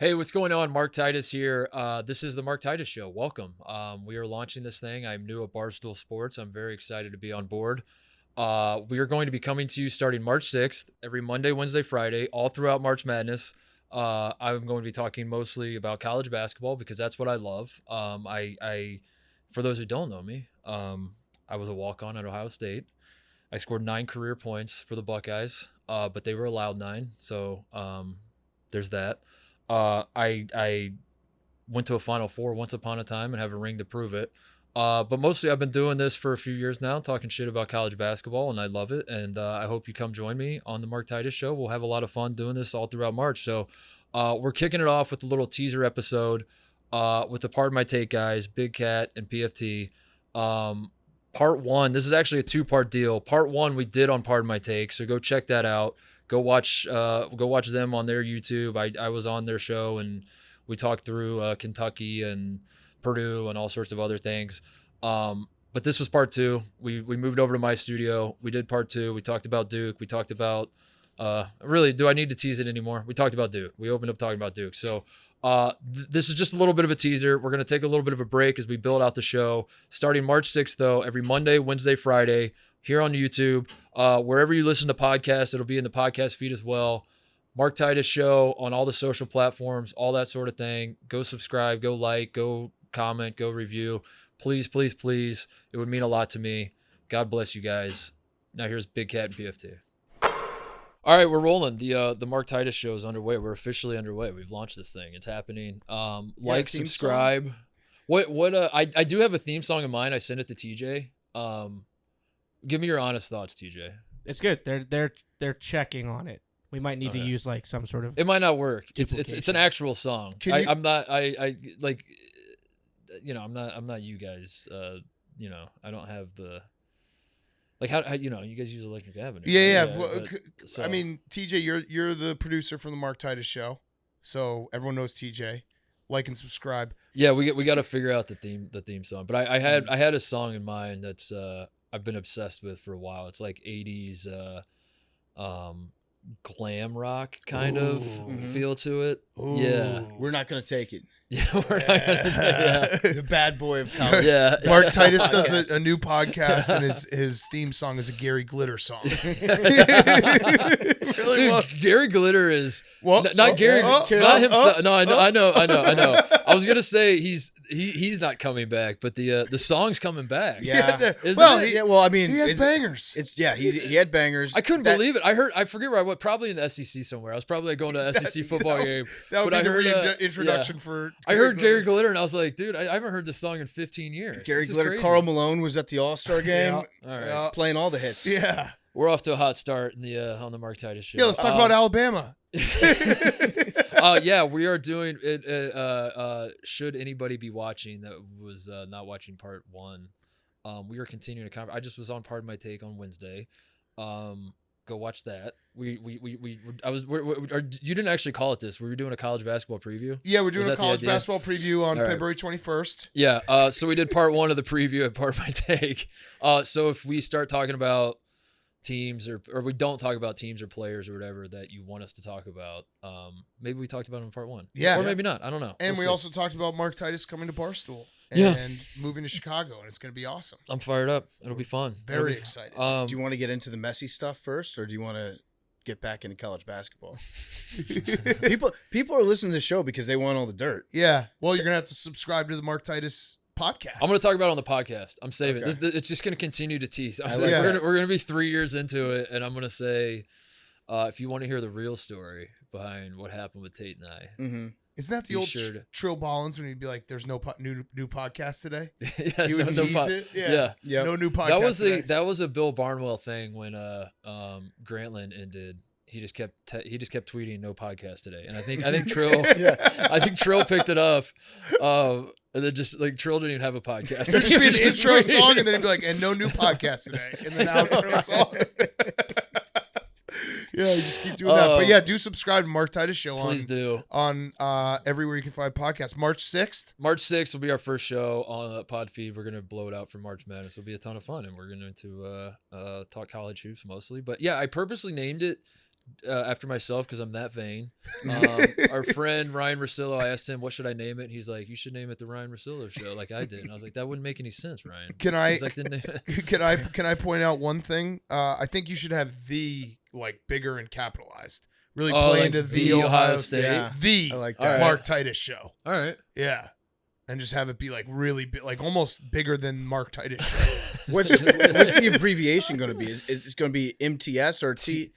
Hey, what's going on? Mark Titus here. This is the Mark Titus Show. Welcome. We are launching this thing. I'm new at Barstool Sports. I'm very excited to be on board. We are going to be coming to you starting March 6th, every Monday, Wednesday, Friday, all throughout March Madness. I'm going to be talking mostly about college basketball because that's what I love. For those who don't know me, I was a walk-on at Ohio State. I scored 9 career points for the Buckeyes, but they were allowed 9. So there's that. I went to a Final Four once upon a time and have a ring to prove it. But mostly I've been doing this for a few years now, talking shit about college basketball, and I love it. And I hope you come join me on the Mark Titus Show. We'll have a lot of fun doing this all throughout March. So we're kicking it off with a little teaser episode with the Pardon My Take guys, Big Cat and PFT. Part 1, this is actually a 2-part deal. Part 1 we did on Pardon My Take, so go check that out. Go watch them on their YouTube. I was on their show and we talked through Kentucky and Purdue and all sorts of other things. But this was part 2. We moved over to my studio. We did part 2. We talked about Duke. We talked about really, do I need to tease it anymore? We talked about Duke. We opened up talking about Duke. So this is just a little bit of a teaser. We're going to take a little bit of a break as we build out the show. Starting March 6th, though, every Monday, Wednesday, Friday, here on YouTube. Wherever you listen to podcasts, it'll be in the podcast feed as well. Mark Titus Show on all the social platforms, all that sort of thing. Go subscribe, go like, go comment, go review. Please, please, please. It would mean a lot to me. God bless you guys. Now here's Big Cat and PFT. All right, we're rolling. The Mark Titus Show is underway. We're officially underway. We've launched this thing. It's happening. Like, subscribe. Song? I do have a theme song in mind. I sent it to TJ. Give me your honest thoughts, TJ. It's good. They're checking on it. We might need to use like some sort of. It might not work. It's an actual song. I'm not you guys. I don't have the. Like how you guys use Electric Avenue. Yeah. I mean, TJ, you're the producer from the Mark Titus Show, so everyone knows TJ. Like and subscribe. Yeah, we got to figure out the theme song. But I had a song in mind that's I've been obsessed with for a while. It's like 80s glam rock kind of feel to it. Ooh. Yeah, we're not gonna take it. Yeah, we're not gonna. The bad boy of college. Yeah, Mark Titus does a new podcast, and his theme song is a Gary Glitter song. Really, dude, Gary Glitter is not Gary, not himself. No, I know. I was gonna say he's not coming back, but the song's coming back. Yeah. I mean, he has bangers. He had bangers. I couldn't believe it. I forget where I went. Probably in the SEC somewhere. I was probably going to an SEC football game. That would be the introduction for. I heard Gary Glitter, and I was like, dude, I haven't heard this song in 15 years. Gary Glitter, Karl Malone was at the All-Star game, all right. Playing all the hits. Yeah, we're off to a hot start in on the Mark Titus Show. Yeah, let's talk about Alabama. Yeah, we are doing it. Should anybody be watching that was not watching part 1, we are continuing to I just was on Pardon My Take on Wednesday. Go watch that. You didn't actually call it this. We were doing a college basketball preview. Yeah, we're doing a college basketball preview on February 21st. Yeah. So we did part 1 of the preview at Pardon My Take. So if we start talking about teams or we don't talk about teams or players or whatever that you want us to talk about, maybe we talked about them in part 1. Yeah. Or maybe not. I don't know. And we also talked about Mark Titus coming to Barstool. And moving to Chicago, and it's going to be awesome. I'm fired up. It'll be fun. Very excited. Do you want to get into the messy stuff first, or do you want to get back into college basketball? People are listening to the show because they want all the dirt. Yeah. Well, you're going to have to subscribe to the Mark Titus podcast. I'm going to talk about it on the podcast. I'm saving it. It's just going to continue to tease. We're going to be 3 years into it, and I'm going to say, if you want to hear the real story behind what happened with Tate and I. Mm-hmm. Isn't that the old Trill Ballins when he'd be like, "There's no new podcast today"? Yeah, he would tease it. Yeah. No new podcast. That was a Bill Barnwell thing when Grantland ended. He just kept tweeting "No podcast today," and I think Trill I think Trill picked it up, and then just like Trill didn't even have a podcast. There'd just be an intro song, and then he'd be like, "And no new podcast today," and then outro song. Yeah, you just keep doing that. But yeah, do subscribe to Mark Titus Show. Please do. On everywhere you can find podcasts. March 6th. March 6th will be our first show on the pod feed. We're going to blow it out for March Madness. It'll be a ton of fun, and we're going to talk college hoops mostly. But yeah, I purposely named it after myself because I'm that vain. Our friend Ryan Russillo, I asked him, what should I name it? He's like, you should name it the Ryan Russillo Show, like I did. And I was like, that wouldn't make any sense, Ryan. Can I He's like, "Didn't name it." can I point out one thing? I think you should have the like bigger and capitalized. Really play like into the Ohio State. Yeah. The I like All that. right. Mark Titus Show. All right. Yeah. And just have it be like really big, like almost bigger than Mark Titus Show. What's the abbreviation going to be? Is it going to be MTS or TMTS?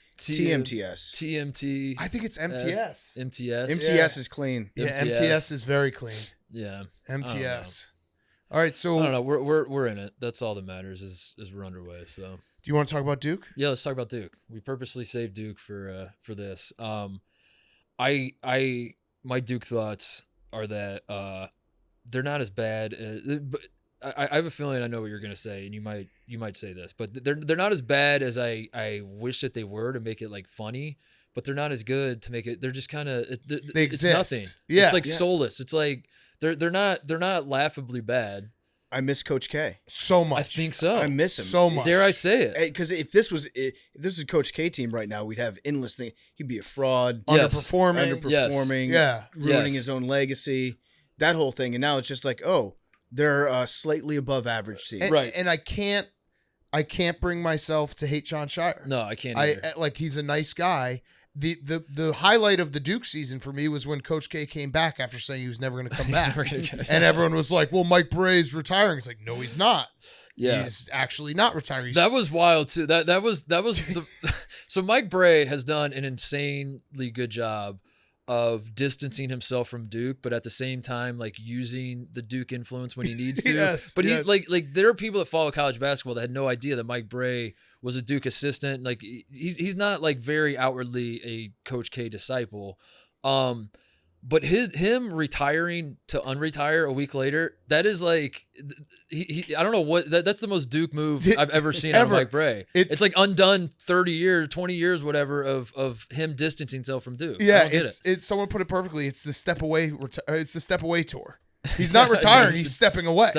TMT. I think it's MTS. MTS. MTS is clean. Yeah, MTS. MTS is very clean. Yeah. MTS. All right, so I don't know. We're in it. That's all that matters is we're underway. So do you want to talk about Duke? yeah, let's talk about Duke. We purposely saved Duke for this. My Duke thoughts are that they're not as bad as, but I have a feeling I know what you're gonna say, and you might say this, but they're not as bad as I wish that they were to make it like funny, but they're not as good to make it. They're just kind of They it's exist. nothing. Yeah, it's like yeah. soulless. It's like they're not laughably bad. I miss Coach K. So much. I think so. I miss him so much. Dare I say it? Because if this was a Coach K team right now, we'd have endless thing. He'd be a fraud, Yes. Underperforming. underperforming, Yeah. ruining Yes. his own legacy, that whole thing. And now it's just like, oh, they're a slightly above average team. And, Right. And I can't bring myself to hate John Shire. No, I can't. Either. Like he's a nice guy. The highlight of the Duke season for me was when Coach K came back after saying he was never going to come He's back. never gonna get- And everyone was like, well, Mike Bray's retiring. It's like, no, he's not. yeah. He's actually not retiring. That was wild too. That was the so Mike Bray has done an insanely good job of distancing himself from Duke, but at the same time like using the Duke influence when he needs to. Yes, but yes. he like there are people that follow college basketball that had no idea that Mike Bray was a Duke assistant. Like he's not like very outwardly a Coach K disciple. But him retiring to unretire a week later, that is like he I don't know what that's the most Duke move I've ever seen out of Ever. Mike Bray. It's like undone 30 years, 20 years, whatever of him distancing himself from Duke. I Yeah, don't get it's someone put it perfectly. It's the step away. It's the step away tour. He's not retiring. He's stepping away.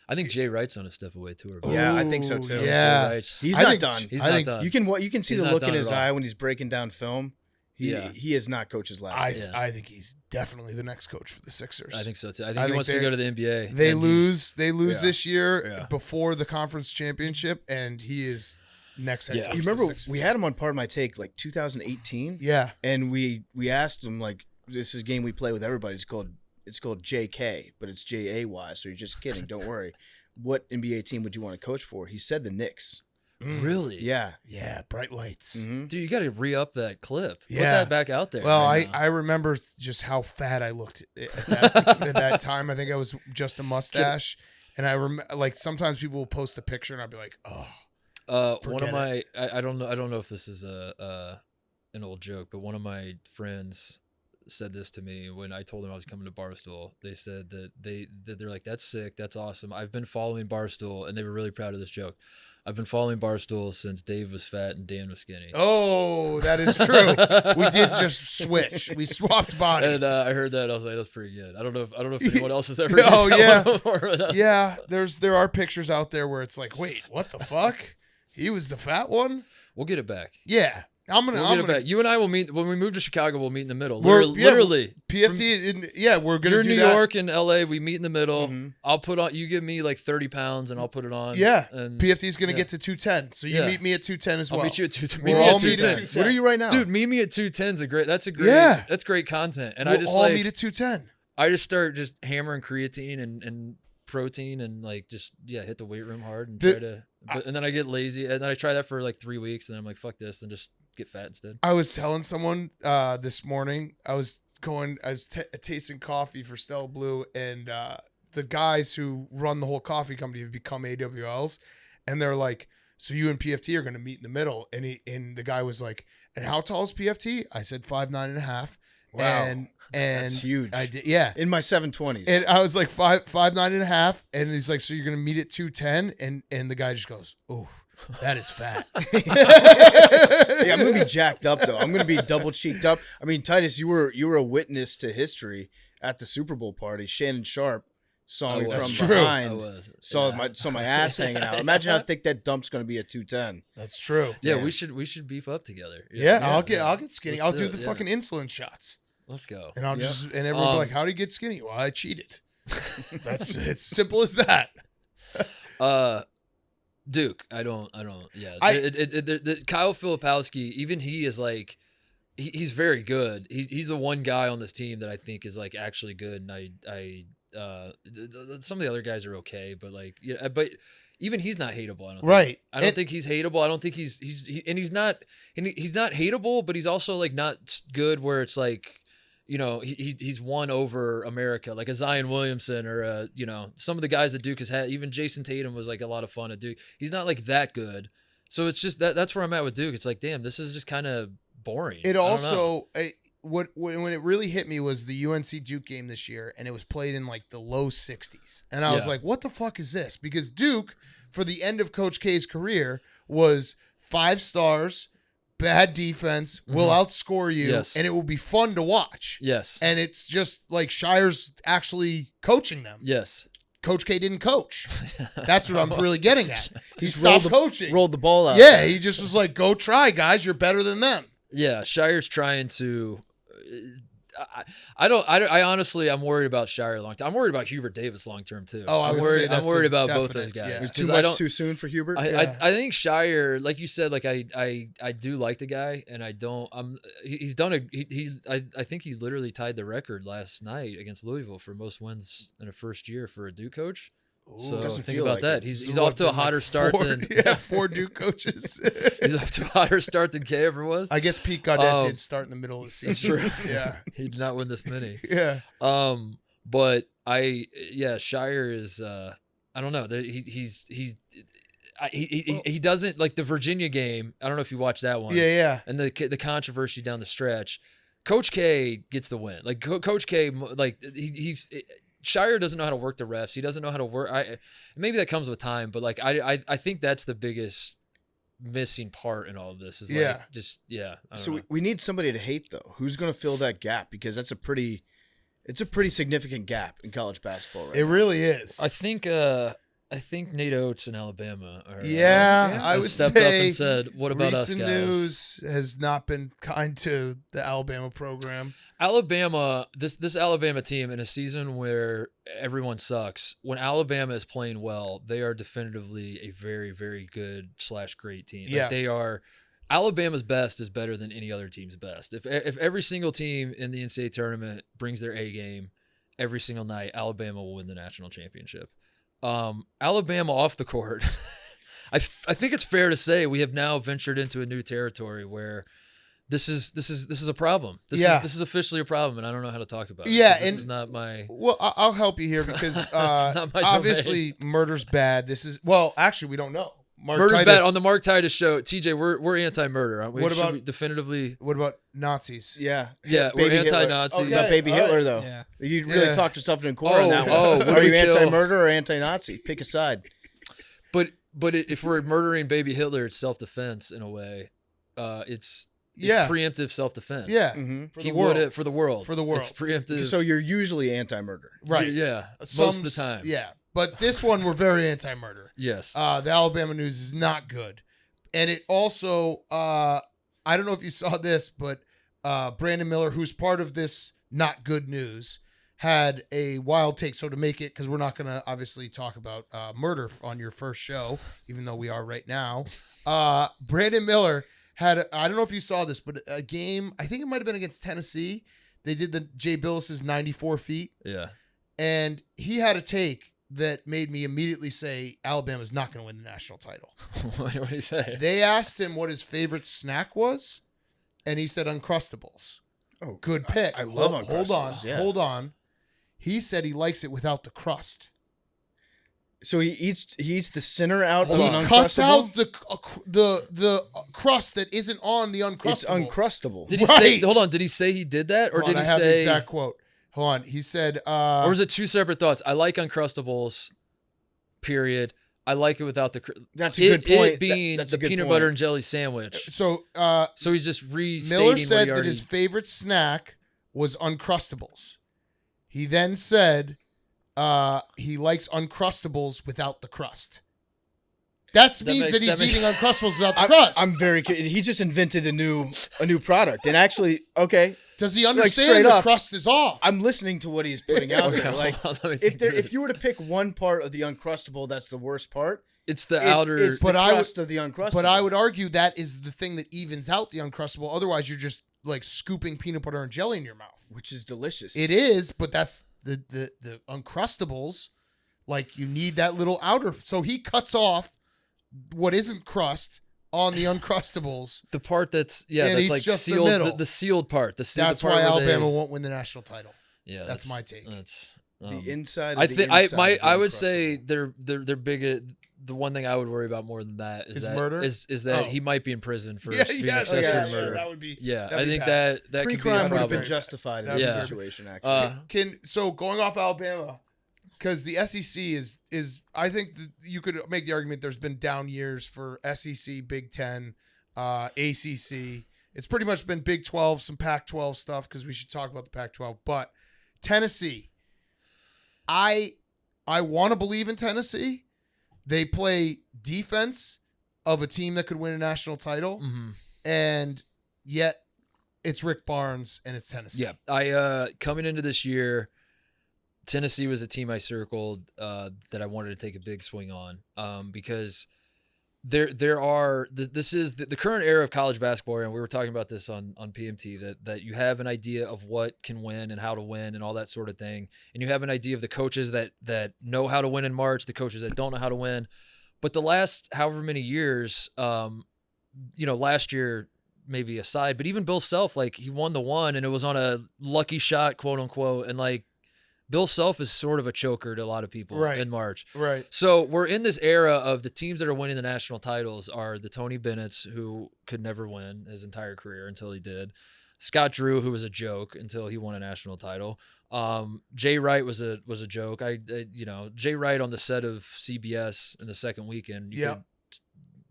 I think Jay Wright's on a step away tour. but- Yeah, I think so Ooh, too. Yeah. Jay Wright's- He's I not think- done. he's I not think done. You can see He's the not look in done his at all. eye when he's breaking down film. Yeah. He is not coach's last. Yeah. I think he's definitely the next coach for the Sixers. I think so too. I I think he think wants to go to the NBA. They and lose Yeah. this year Yeah. before the conference championship, and he is next head Yeah. coach. You of the remember Sixers. we had him on Part of My Take like 2018, Yeah. and we asked him like, this is a game we play with everybody. It's called JK, but it's JAY. So you're just kidding. Don't worry. What NBA team would you want to coach for? He said the Knicks. Really? Yeah. Yeah, bright lights. Mhm. Dude, you got to re-up that clip. Put Yeah. that back out there. Well, right now. I remember just how fat I looked at that time. I think I was just a mustache, and I remember like sometimes people will post a picture, and I'll be like, oh, one of forget my I don't know if this is an old joke, but one of my friends said this to me when I told them I was coming to Barstool. They said that they're like, that's sick, that's awesome. I've been following Barstool, and they were really proud of this joke. I've been following Barstool since Dave was fat and Dan was skinny. oh, that is true. We did just switch. We swapped bodies. And I heard that, I was like, that's pretty good. I don't know if anyone else has ever Oh, used that yeah. one before. But, Yeah, there are pictures out there where it's like, wait, what the fuck? He was the fat one? we'll get it back. Yeah. We'll get I'm it gonna back. You and I will meet when we move to Chicago. We'll meet in the middle. We're- Literally, PFT. We're gonna you're do in New that. York and LA. We meet in the middle. Mhm. I'll put on. You give me like 30 pounds, and I'll put it on. Yeah, and PFT's gonna yeah. get to 210. So you Yeah. meet me at 210 as I'll well. meet you at 210. We'll Meet me all at meet at 210. 210. What are you right now? Dude, meet me at 210 is a great. That's a great. Yeah. That's great content. And We'll I just all like meet at 210. I just start just hammering creatine and protein and like just hit the weight room hard and The- try to. And then I get lazy and then I try that for like 3 weeks and then I'm like fuck this and just get fat instead. I was telling someone this morning. I was tasting coffee for Stella Blue, and the guys who run the whole coffee company have become AWLs, and they're like, "So you and PFT are going to meet in the middle?" And the guy was like, "And how tall is PFT?" I said 5'9.5". Wow. And That's huge. I did, yeah. In my 720s. And I was like 5'9.5", and he's like, "So you're gonna meet at 210?" And the guy just goes, "Oh, that is fat." Hey, I'm gonna be jacked up though. I'm gonna be double cheeked up. I mean, Titus, you were a witness to history at the Super Bowl party. Shannon Sharp saw me That's from true. behind, saw my ass hanging out. Imagine how thick that dump's going to be at 210. That's true. Yeah, Yeah. we should beef up together. Yeah, I'll get skinny. Let's I'll do do it, the yeah. fucking insulin shots, Let's go. and I'll Yep. just and everyone will be like, "How do you get skinny?" Well, I cheated. It's simple as that. Duke, I don't. Yeah, Kyle Filipowski, even he is like, he's very good. He's the one guy on this team that I think is like actually good, and some of the other guys are okay, but like, yeah, but even he's not hateable. I don't think. Right. I don't think he's hateable. I don't think he's not hateable, but he's also like not good where it's like, you know, he's won over America, like a Zion Williamson or you know, some of the guys that Duke has had. Even Jason Tatum was like a lot of fun at Duke. He's not like that good. So it's just that's where I'm at with Duke. It's like, damn, this is just kind of boring. It I don't know. also when it really hit me was the UNC Duke game this year, and it was played in like the low 60s, and I was Yeah. like, what the fuck is this? Because Duke, for the end of Coach K's career, was 5 stars, bad defense, will outscore you, Yes. and it will be fun to watch. Yes. And it's just like Shire's actually coaching them. Yes. Coach K didn't coach. That's what I'm really getting at. He Just stopped coaching. Rolled the ball out. Yeah, he just was like, go try, guys. You're better than them. Yeah, Shire's trying to. I honestly, I'm worried about Shire long term. I'm worried about Hubert Davis long term too. Oh, I I'm would worried. say I'm that's worried a about both definite- those guys yeah. Too because I much don't. too soon for Hubert. I think Shire, like you said, like I do like the guy, and I don't. He's done I think he literally tied the record last night against Louisville for most wins in a first year for a Duke coach. So doesn't think feel about like that. it. He's So off what, to a been like hotter start 4 than 4 Duke coaches. he's off to a hotter start than K ever was. I guess Pete Gaudette Um, did start in the middle of the season. true. Yeah, He did not win this many. yeah. But Shire is I don't know. He doesn't like the Virginia game. I don't know if you watched that one. Yeah. And the controversy down the stretch. Coach K gets the win. Like Coach K, like Shire doesn't know how to work the refs. He doesn't know how to work. Maybe that comes with time, but like I think that's the biggest missing part in all of this. Is like Yeah. I don't So know. we need somebody to hate though. Who's going to fill that gap? Because that's a pretty significant gap in college basketball right It now. really is. I think Nate Oates in Alabama are Yeah, I have would stepped up say and said, "What about us Recent guys?" news has not been kind to the Alabama program. Alabama, this Alabama team in a season where everyone sucks, when Alabama is playing well, they are definitively a very, very good / great team. Like, Yes. they are. Alabama's best is better than any other team's best. If every single team in the NCAA tournament brings their A game every single night, Alabama will win the national championship. Alabama off the court, I think it's fair to say we have now ventured into a new territory where this is a problem. This is officially a problem, and I don't know how to talk about it. Yeah, 'Cause this and- is not my. Well, I'll help you here because not my obviously murder's bad. This is actually we don't know. Mark Murder's Titus- bad on the Mark Titus show. TJ, we're anti-murder, aren't we? What Should about- we definitively? What about Nazis? Yeah. Yeah, we're Baby Hitler. anti-Nazi. Okay. About Baby all right. Hitler though. Yeah. You really Yeah. talked yourself into a corner on Oh, that one. oh, would Are we you kill- anti-murder or anti-Nazi? Pick a side. But if we're murdering Baby Hitler, it's self-defense in a way. It's Yeah. preemptive self-defense. Yeah, Mm-hmm. for He the would world. it for the world. For the world. It's preemptive. So you're usually anti-murder. Right. Yeah. Some Most of the time. Yeah, but this one we're very anti-murder. Yes. The Alabama news is not good, and it also I don't know if you saw this, but Brandon Miller, who's part of this not good news, had a wild take. So to make it, because we're not going to obviously talk about murder on your first show, even though we are right now. Brandon Miller had I don't know if you saw this, but a game, I think it might have been against Tennessee. They did the Jay Billis's 94 feet, Yeah. and he had a take that made me immediately say Alabama's not going to win the national title. What did he say? They asked him what his favorite snack was, and he said Uncrustables. Oh, Good pick. I love Hold on. Uncrustables, yeah. Hold on. He said he likes it without the crust. So he eats the center out Hold of He on. an cuts Uncrustable? out the crust that isn't on the Uncrustable. It's Uncrustable. Did he say? Right. Hold on. Did he say he did that, or Hold on, did he I have the say? exact quote. Hold on. He said, Or is it two separate thoughts? I like Uncrustables. Period. I like it without the. That's a good point. It being That's the a good peanut point. butter and jelly sandwich. so So he's just restating Miller what said he that already. his favorite snack was Uncrustables. He then said, he likes Uncrustables without the crust. That means that he's eating Uncrustables without the crust. I'm very. He just invented a new product, and actually, okay. Does he understand the crust is off? I'm listening to what he's putting out Okay, there. Like, if you were to pick one part of the Uncrustable, that's the worst part. It's the outer. It's the crust of the Uncrustable. But I would argue that is the thing that evens out the Uncrustable. Otherwise, you're just like scooping peanut butter and jelly in your mouth, which is delicious. It is, but that's the Uncrustables. Like you need that little outer. So he cuts off what isn't crust on the Uncrustables. The part that's and that's eats like just sealed. The sealed part. That's why Alabama won't win the national title. Yeah, that's my take. That's the inside. I would say they're big. The one thing I would worry about more than that is murder. Is that he might be in prison for being accessory to murder. That would be. I think that could be a crime would have problem. been justified in that situation. Actually, so going off Alabama, because the SEC is I think that you could make the argument there's been down years for SEC, Big Ten, ACC. It's pretty much been Big 12, some Pac-12 stuff because we should talk about the Pac-12. But Tennessee, I want to believe in Tennessee. They play defense of a team that could win a national title, and yet it's Rick Barnes and it's Tennessee. Yeah, I coming into this year, Tennessee was a team I circled that I wanted to take a big swing on because this is the current era of college basketball, and we were talking about this on PMT that you have an idea of what can win and how to win and all that sort of thing, and you have an idea of the coaches that know how to win in March, the coaches that don't know how to win. But the last however many years, last year maybe aside, but even Bill Self, like he won the one and it was on a lucky shot, quote unquote, and like Bill Self is sort of a choker to a lot of people in March. Right. So we're in this era of the teams that are winning the national titles are the Tony Bennett's, who could never win his entire career until he did. Scott Drew, who was a joke until he won a national title. Jay Wright was a joke. Jay Wright on the set of CBS in the second weekend. You could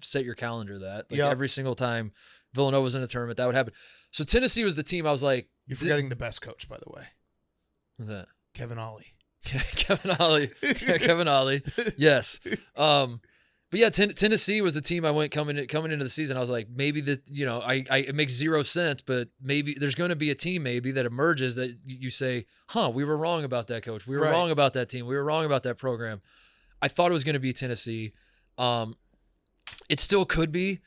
set your calendar that every single time Villanova was in a tournament, that would happen. So Tennessee was the team I was like, you're forgetting the best coach, by the way. Who's that? Kevin Ollie. Kevin Ollie. Yes. But yeah, Tennessee was the team I went coming into the season. I was like, maybe it makes zero sense, but maybe there's going to be a team maybe that emerges that you say, we were wrong about that coach. We were wrong about that team. We were wrong about that program. I thought it was going to be Tennessee. It still could be.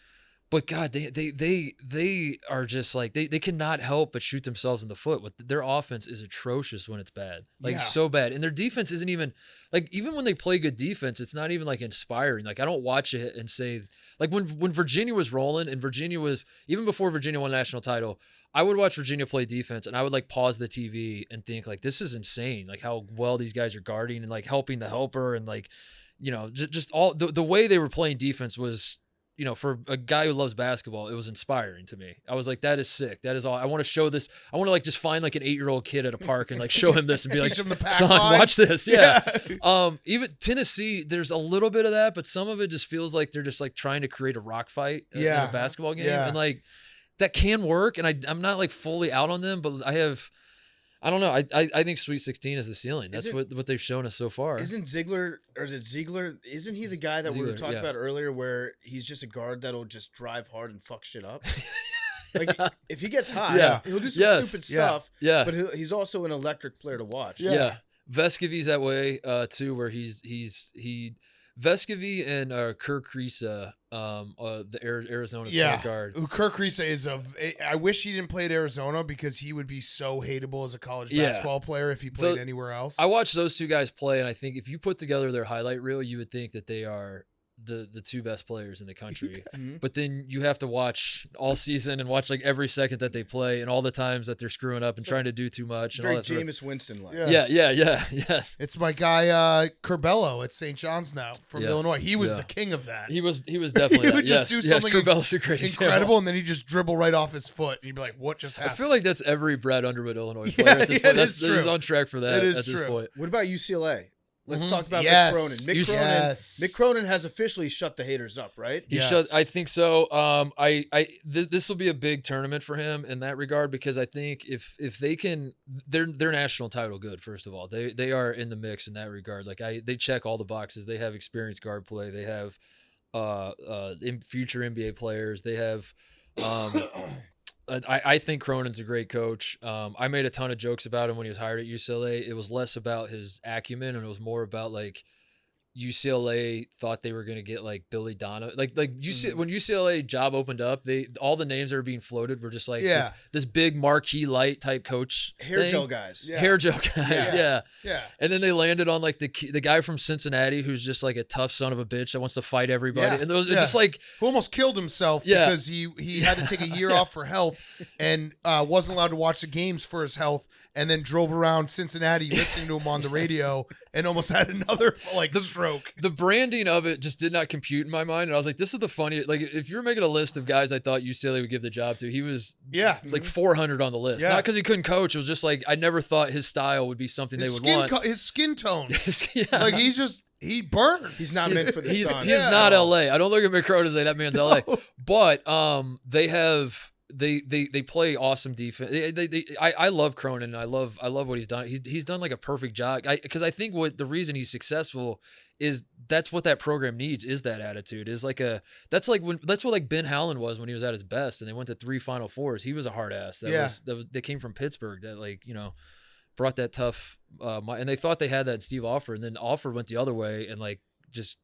But God, they are just like they cannot help but shoot themselves in the foot. Their offense is atrocious when it's bad, so bad, and their defense isn't even even when they play good defense, it's not even inspiring. Like I don't watch it and say when Virginia was rolling and Virginia was even before Virginia won a national title, I would watch Virginia play defense and I would pause the TV and think this is insane, how well these guys are guarding and helping the helper and just all the way they were playing defense was. For a guy who loves basketball, it was inspiring to me. I was like, that is sick. That is all. I want to show this. I want to just find an 8-year-old kid at a park and show him this and be like, son, watch this. Yeah. Even Tennessee, there's a little bit of that, but some of it just feels like they're just trying to create a rock fight in a basketball game. Yeah. And that can work. And I'm not fully out on them, but I don't know. I think Sweet 16 is the ceiling. That's what they've shown us so far. Isn't Ziegler, or is it Ziegler? Isn't he the guy that we were talking about earlier where he's just a guard that'll just drive hard and fuck shit up? If he gets hot, he'll do some stupid stuff. Yeah. But he's also an electric player to watch. Yeah. Vescovi's that way too, where he Vescovi and Kerr Kriisa, the Arizona point guard. Kerr Kriisa is I wish he didn't play at Arizona because he would be so hateable as a college basketball player if he played anywhere else. I watched those two guys play, and I think if you put together their highlight reel, you would think that they are the two best players in the country. But then you have to watch all season and watch every second that they play and all the times that they're screwing up and trying to do too much. Very and all that Jameis Winston like. Yes. It's my guy Curbelo at St. John's now from Illinois. He was the king of that. He was definitely he would just do something Curbelo's a great incredible, example. and then he'd just dribble right off his foot, and you'd be like, "What just happened?" I feel like that's every Brad Underwood Illinois player at this point. It is true. He's on track for that It is at this true. point. What about UCLA? Let's talk about Yes. Mick Cronin. Yes. Mick Cronin has officially shut the haters up, right? He Yes. should. I think so. This will be a big tournament for him in that regard because I think if they can, their national title good. First of all, they are in the mix in that regard. Like they check all the boxes. They have experienced guard play. They have future NBA players. They have. I think Cronin's a great coach. I made a ton of jokes about him when he was hired at UCLA. It was less about his acumen and it was more about like UCLA thought they were going to get like Billy Donovan. Like when UCLA job opened up, all the names that were being floated were just like this big marquee light type coach. Hair gel guys. Yeah. Hair gel guys. Yeah. Yeah. And then they landed on like the guy from Cincinnati who's just like a tough son of a bitch that wants to fight everybody. Yeah. And those it's just like who almost killed himself because he had to take a year off for health and wasn't allowed to watch the games for his health, and then drove around Cincinnati listening to him on the radio and almost had another stroke. The branding of it just did not compute in my mind, and I was like, "This is the funniest." Like, if you're making a list of guys I thought UCLA would give the job to, he was like 400 on the list. Yeah. Not because he couldn't coach; it was just like I never thought his style would be something they would want. His skin tone, Yeah. like he burns. He's not meant for the sun. He's not LA. I don't look at McCrow and say that man's LA. But they have they play awesome defense. I love Cronin. I love what he's done. He's done like a perfect job. Because I think the reason he's successful is that's what that program needs is that attitude. Is like that's what like Ben Howland was when he was at his best and they went to 3 Final Fours. He was a hard ass. That came from Pittsburgh that brought that tough and they thought they had that in Steve Alford, and then Alford went the other way and like just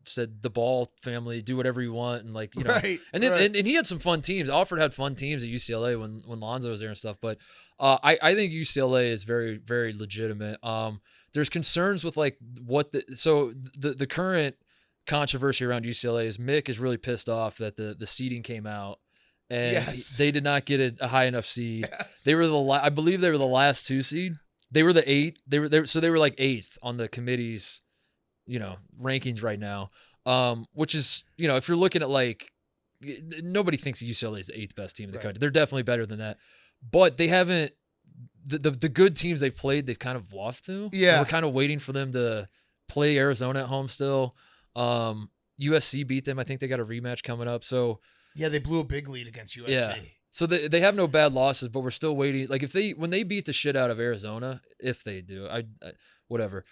said the Ball family do whatever you want and like and then and he had some fun teams. Alford had fun teams at UCLA when Lonzo was there and stuff, but I think UCLA is very, very legitimate. There's concerns with like the current controversy around UCLA is Mick is really pissed off that the seeding came out and they did not get a high enough seed. They were I believe they were the last 2 seed. They were the 8. They were like 8th on the committee's rankings right now. Which is, if you're looking at like nobody thinks UCLA is the 8th best team in the country. They're definitely better than that. But they haven't the good teams they've played, they've kind of lost to. Yeah. We're kind of waiting for them to play Arizona at home still. USC beat them. I think they got a rematch coming up. So yeah, they blew a big lead against USC. Yeah. So they have no bad losses, but we're still waiting. Like when they beat the shit out of Arizona, if they do, whatever.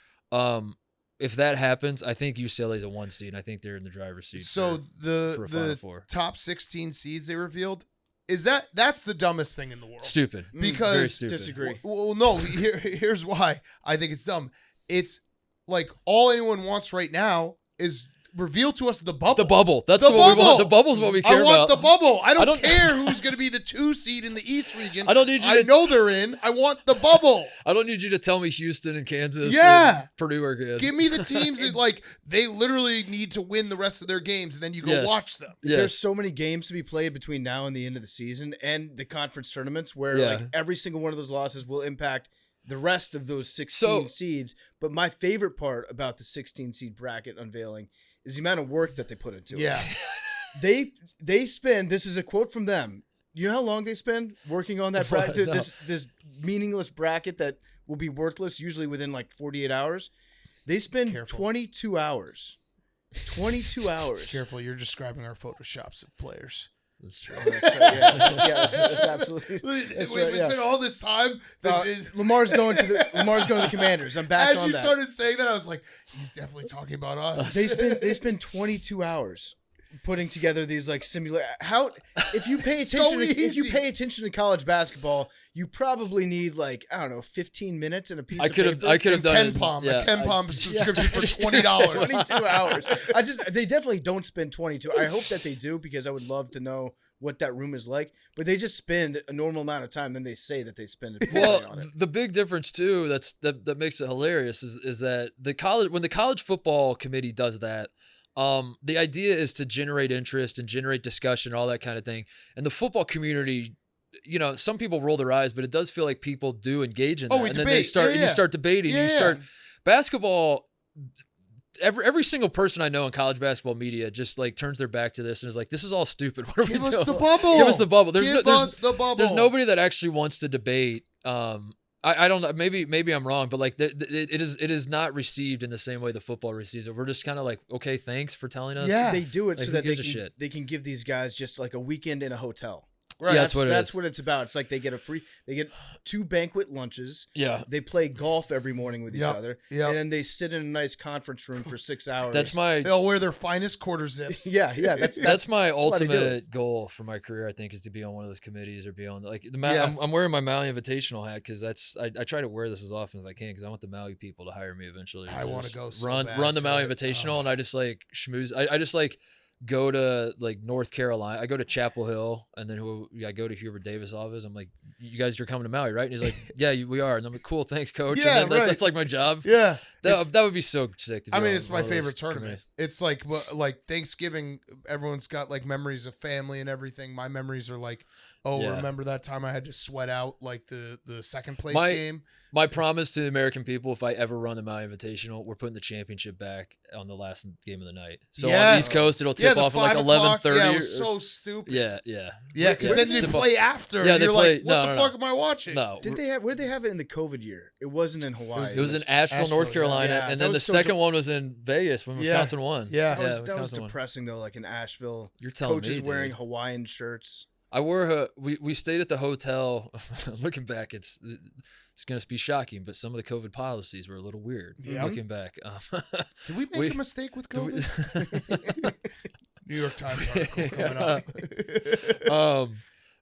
If that happens, I think UCLA is a 1 seed, and I think they're in the driver's seat. So for a Final the Four. top 16 seeds they revealed, that's the dumbest thing in the world. Stupid. Because Very stupid. Disagree. Well, no, here's why I think it's dumb. It's like all anyone wants right now is reveal to us the bubble. The bubble. That's The what we bubble. want. The bubble's what we care I want about. the bubble. I don't I care who's going to be the 2 seed in the East region. I don't need you I to know they're in. I want the bubble. I don't need you to tell me Houston and Kansas Yeah. and Purdue are good. Give me the teams that like they literally need to win the rest of their games, and then you go Yes. watch them. Yes. There's so many games to be played between now and the end of the season and the conference tournaments where like every single one of those losses will impact the rest of those 16 seeds. But my favorite part about the 16 seed bracket unveiling is the amount of work that they put into it. Yeah. They spend, this is a quote from them. You know how long they spend working on that bracket, No. this meaningless bracket that will be worthless usually within like 48 hours? They spend Careful. 22 hours. 22 hours. Careful, you're describing our photoshops of players. That's true. Oh, that's right. Yeah, that's absolutely. We right, yeah. spent all this time. Lamar's going to the Commanders. I'm back As on you that. started saying that, I was like, he's definitely talking about us. They spend 22 hours putting together these like simulate. How if you pay So attention if you easy. pay attention to college basketball, you probably need like 15 minutes and a piece I of could paper. have done it. KenPom, Yeah, a KenPom subscription for Just $20. 22 hours. They definitely don't spend 22. I hope that they do because I would love to know what that room is like. But they just spend a normal amount of time, then they say that they spend it. Well, on it. the big difference too that makes it hilarious is that when the college football committee does that, the idea is to generate interest and generate discussion, all that kind of thing. And the football community, some people roll their eyes, but it does feel like people do engage in that. We and debate. then they start Yeah, and yeah. you start debating. Yeah, You start basketball. Every single person I know in college basketball media just like turns their back to this and is like, "This is all stupid. What are Give we us doing? the bubble. Give us the bubble." Give us the bubble. There's nobody that actually wants to debate I don't know. Maybe I'm wrong, but like it is not received in the same way the football receives it. We're just kind of like, okay, thanks for telling us. Yeah. They do it Like, so who that gives a shit? they can give these guys just like a weekend in a hotel. Right. Yeah, that's what it's about. It's like they get 2 banquet lunches. Yeah. They play golf every morning with each Yep, other. yep. And then they sit in a nice conference room for 6 hours. That's my They'll wear their finest quarter zips. yeah. that's my why they do ultimate goal for my career. I think is to be on one of those committees or be on like Yes. I'm wearing my Maui Invitational hat because I try to wear this as often as I can because I want the Maui people to hire me eventually. I want to just go so run bad the to Maui it. Invitational Oh. and I just like schmooze. I just like go to like North Carolina. I go to Chapel Hill and then I go to Hubert Davis' office. I'm like, you guys are coming to Maui, right? And he's like, yeah, we are. And I'm like, cool, thanks, coach. Yeah, and then right. that's like my job. Yeah. It's- That would be so sick. To be I mean, on it's one my of those favorite tournament. committees. It's like Thanksgiving. Everyone's got like memories of family and everything. My memories are like, oh, Yeah. remember that time I had to sweat out like the second place My- game. My promise to the American people, if I ever run the Maui Invitational, we're putting the championship back on the last game of the night. So on the Yes. East Coast, it'll Yeah, tip the off at like 5 o'clock. 11:30. Yeah, it was so stupid. yeah. Yeah, Yeah, because then they tip off- play after. Yeah, and they you're play- like, what no, the no, fuck am I watching? No, Where'd they have it in the COVID year? It wasn't in Hawaii. it was in Asheville, Asheville, North Carolina, yeah. and That then the was so second one was in Vegas when Yeah. Wisconsin won. Yeah. That was Wisconsin won. depressing though. Like in Asheville, You're telling coaches me, wearing dude. Hawaiian shirts. I wore we stayed at the hotel. Looking back, it's going to be shocking, but some of the COVID policies were a little weird. Yeah. Looking back, Did we make We- a mistake with do we- COVID? New York Times article coming up.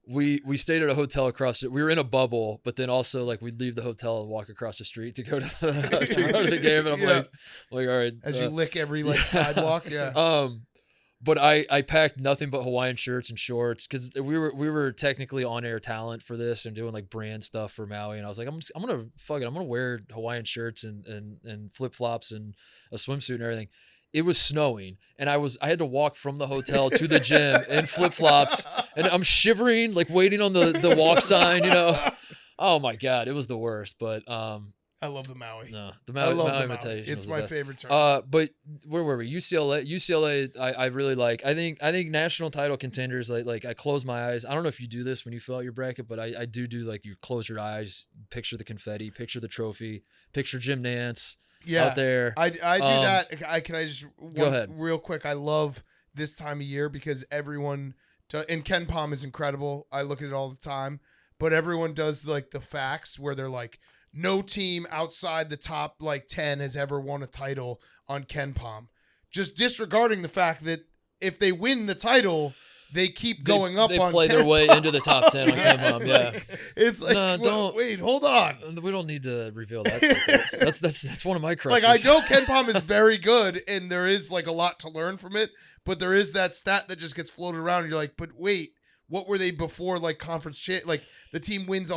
we stayed at a hotel across it. We were in a bubble, but then also like we'd leave the hotel and walk across the street to go to the game. And I'm Yeah. like, all right. As you lick every like sidewalk, yeah. But I packed nothing but Hawaiian shirts and shorts because we were technically on air talent for this and doing like brand stuff for Maui. And I was like, I'm gonna wear Hawaiian shirts and flip flops and a swimsuit and everything. It was snowing, and I had to walk from the hotel to the gym in flip flops, and I'm shivering, like waiting on the walk sign. Oh my god, it was the worst. But I love the Maui. no, the I Maui, love Maui the Maui. Invitation. It's was the my best. favorite tournament. But where were we? UCLA. I really like. I think national title contenders. Like I close my eyes. I don't know if you do this when you fill out your bracket, but I do like you close your eyes, picture the confetti, picture the trophy, picture Jim Nance out there. I do that. Can I just Go ahead. real quick? I love this time of year because everyone and KenPom is incredible. I look at it all the time, but everyone does like the facts where they're like, no team outside the top like 10 has ever won a title on KenPom. Just disregarding the fact that if they win the title, they keep going up They on play their KenPom. way into the top 10 on Yeah, KenPom. it's Yeah. like- It's like, No, don't- wait, hold on. We don't need to reveal that. Stuff. That's one of my crutches. Like, I know KenPom is very good and there is like a lot to learn from it, but there is that stat that just gets floated around. And you're like, but wait, what were they before like conference like the team wins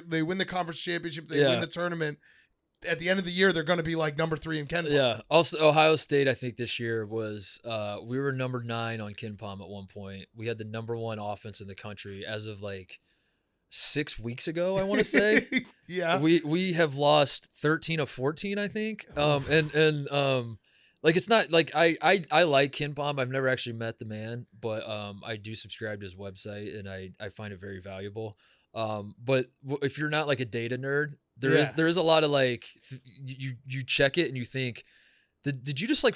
they win the conference championship, they win the tournament. At the end of the year, they're going to be like number 3 in KenPom. Yeah. Also, Ohio State, I think this year was we were number 9 on KenPom at one point. We had the number 1 offense in the country as of like 6 weeks ago. I want to say. Yeah. We have lost 13 of 14, I think. Like it's not like I like KenPom. I've never actually met the man, but I do subscribe to his website and I find it very valuable. But if you're not like a data nerd, there is a lot of like you check it and you think, did you just like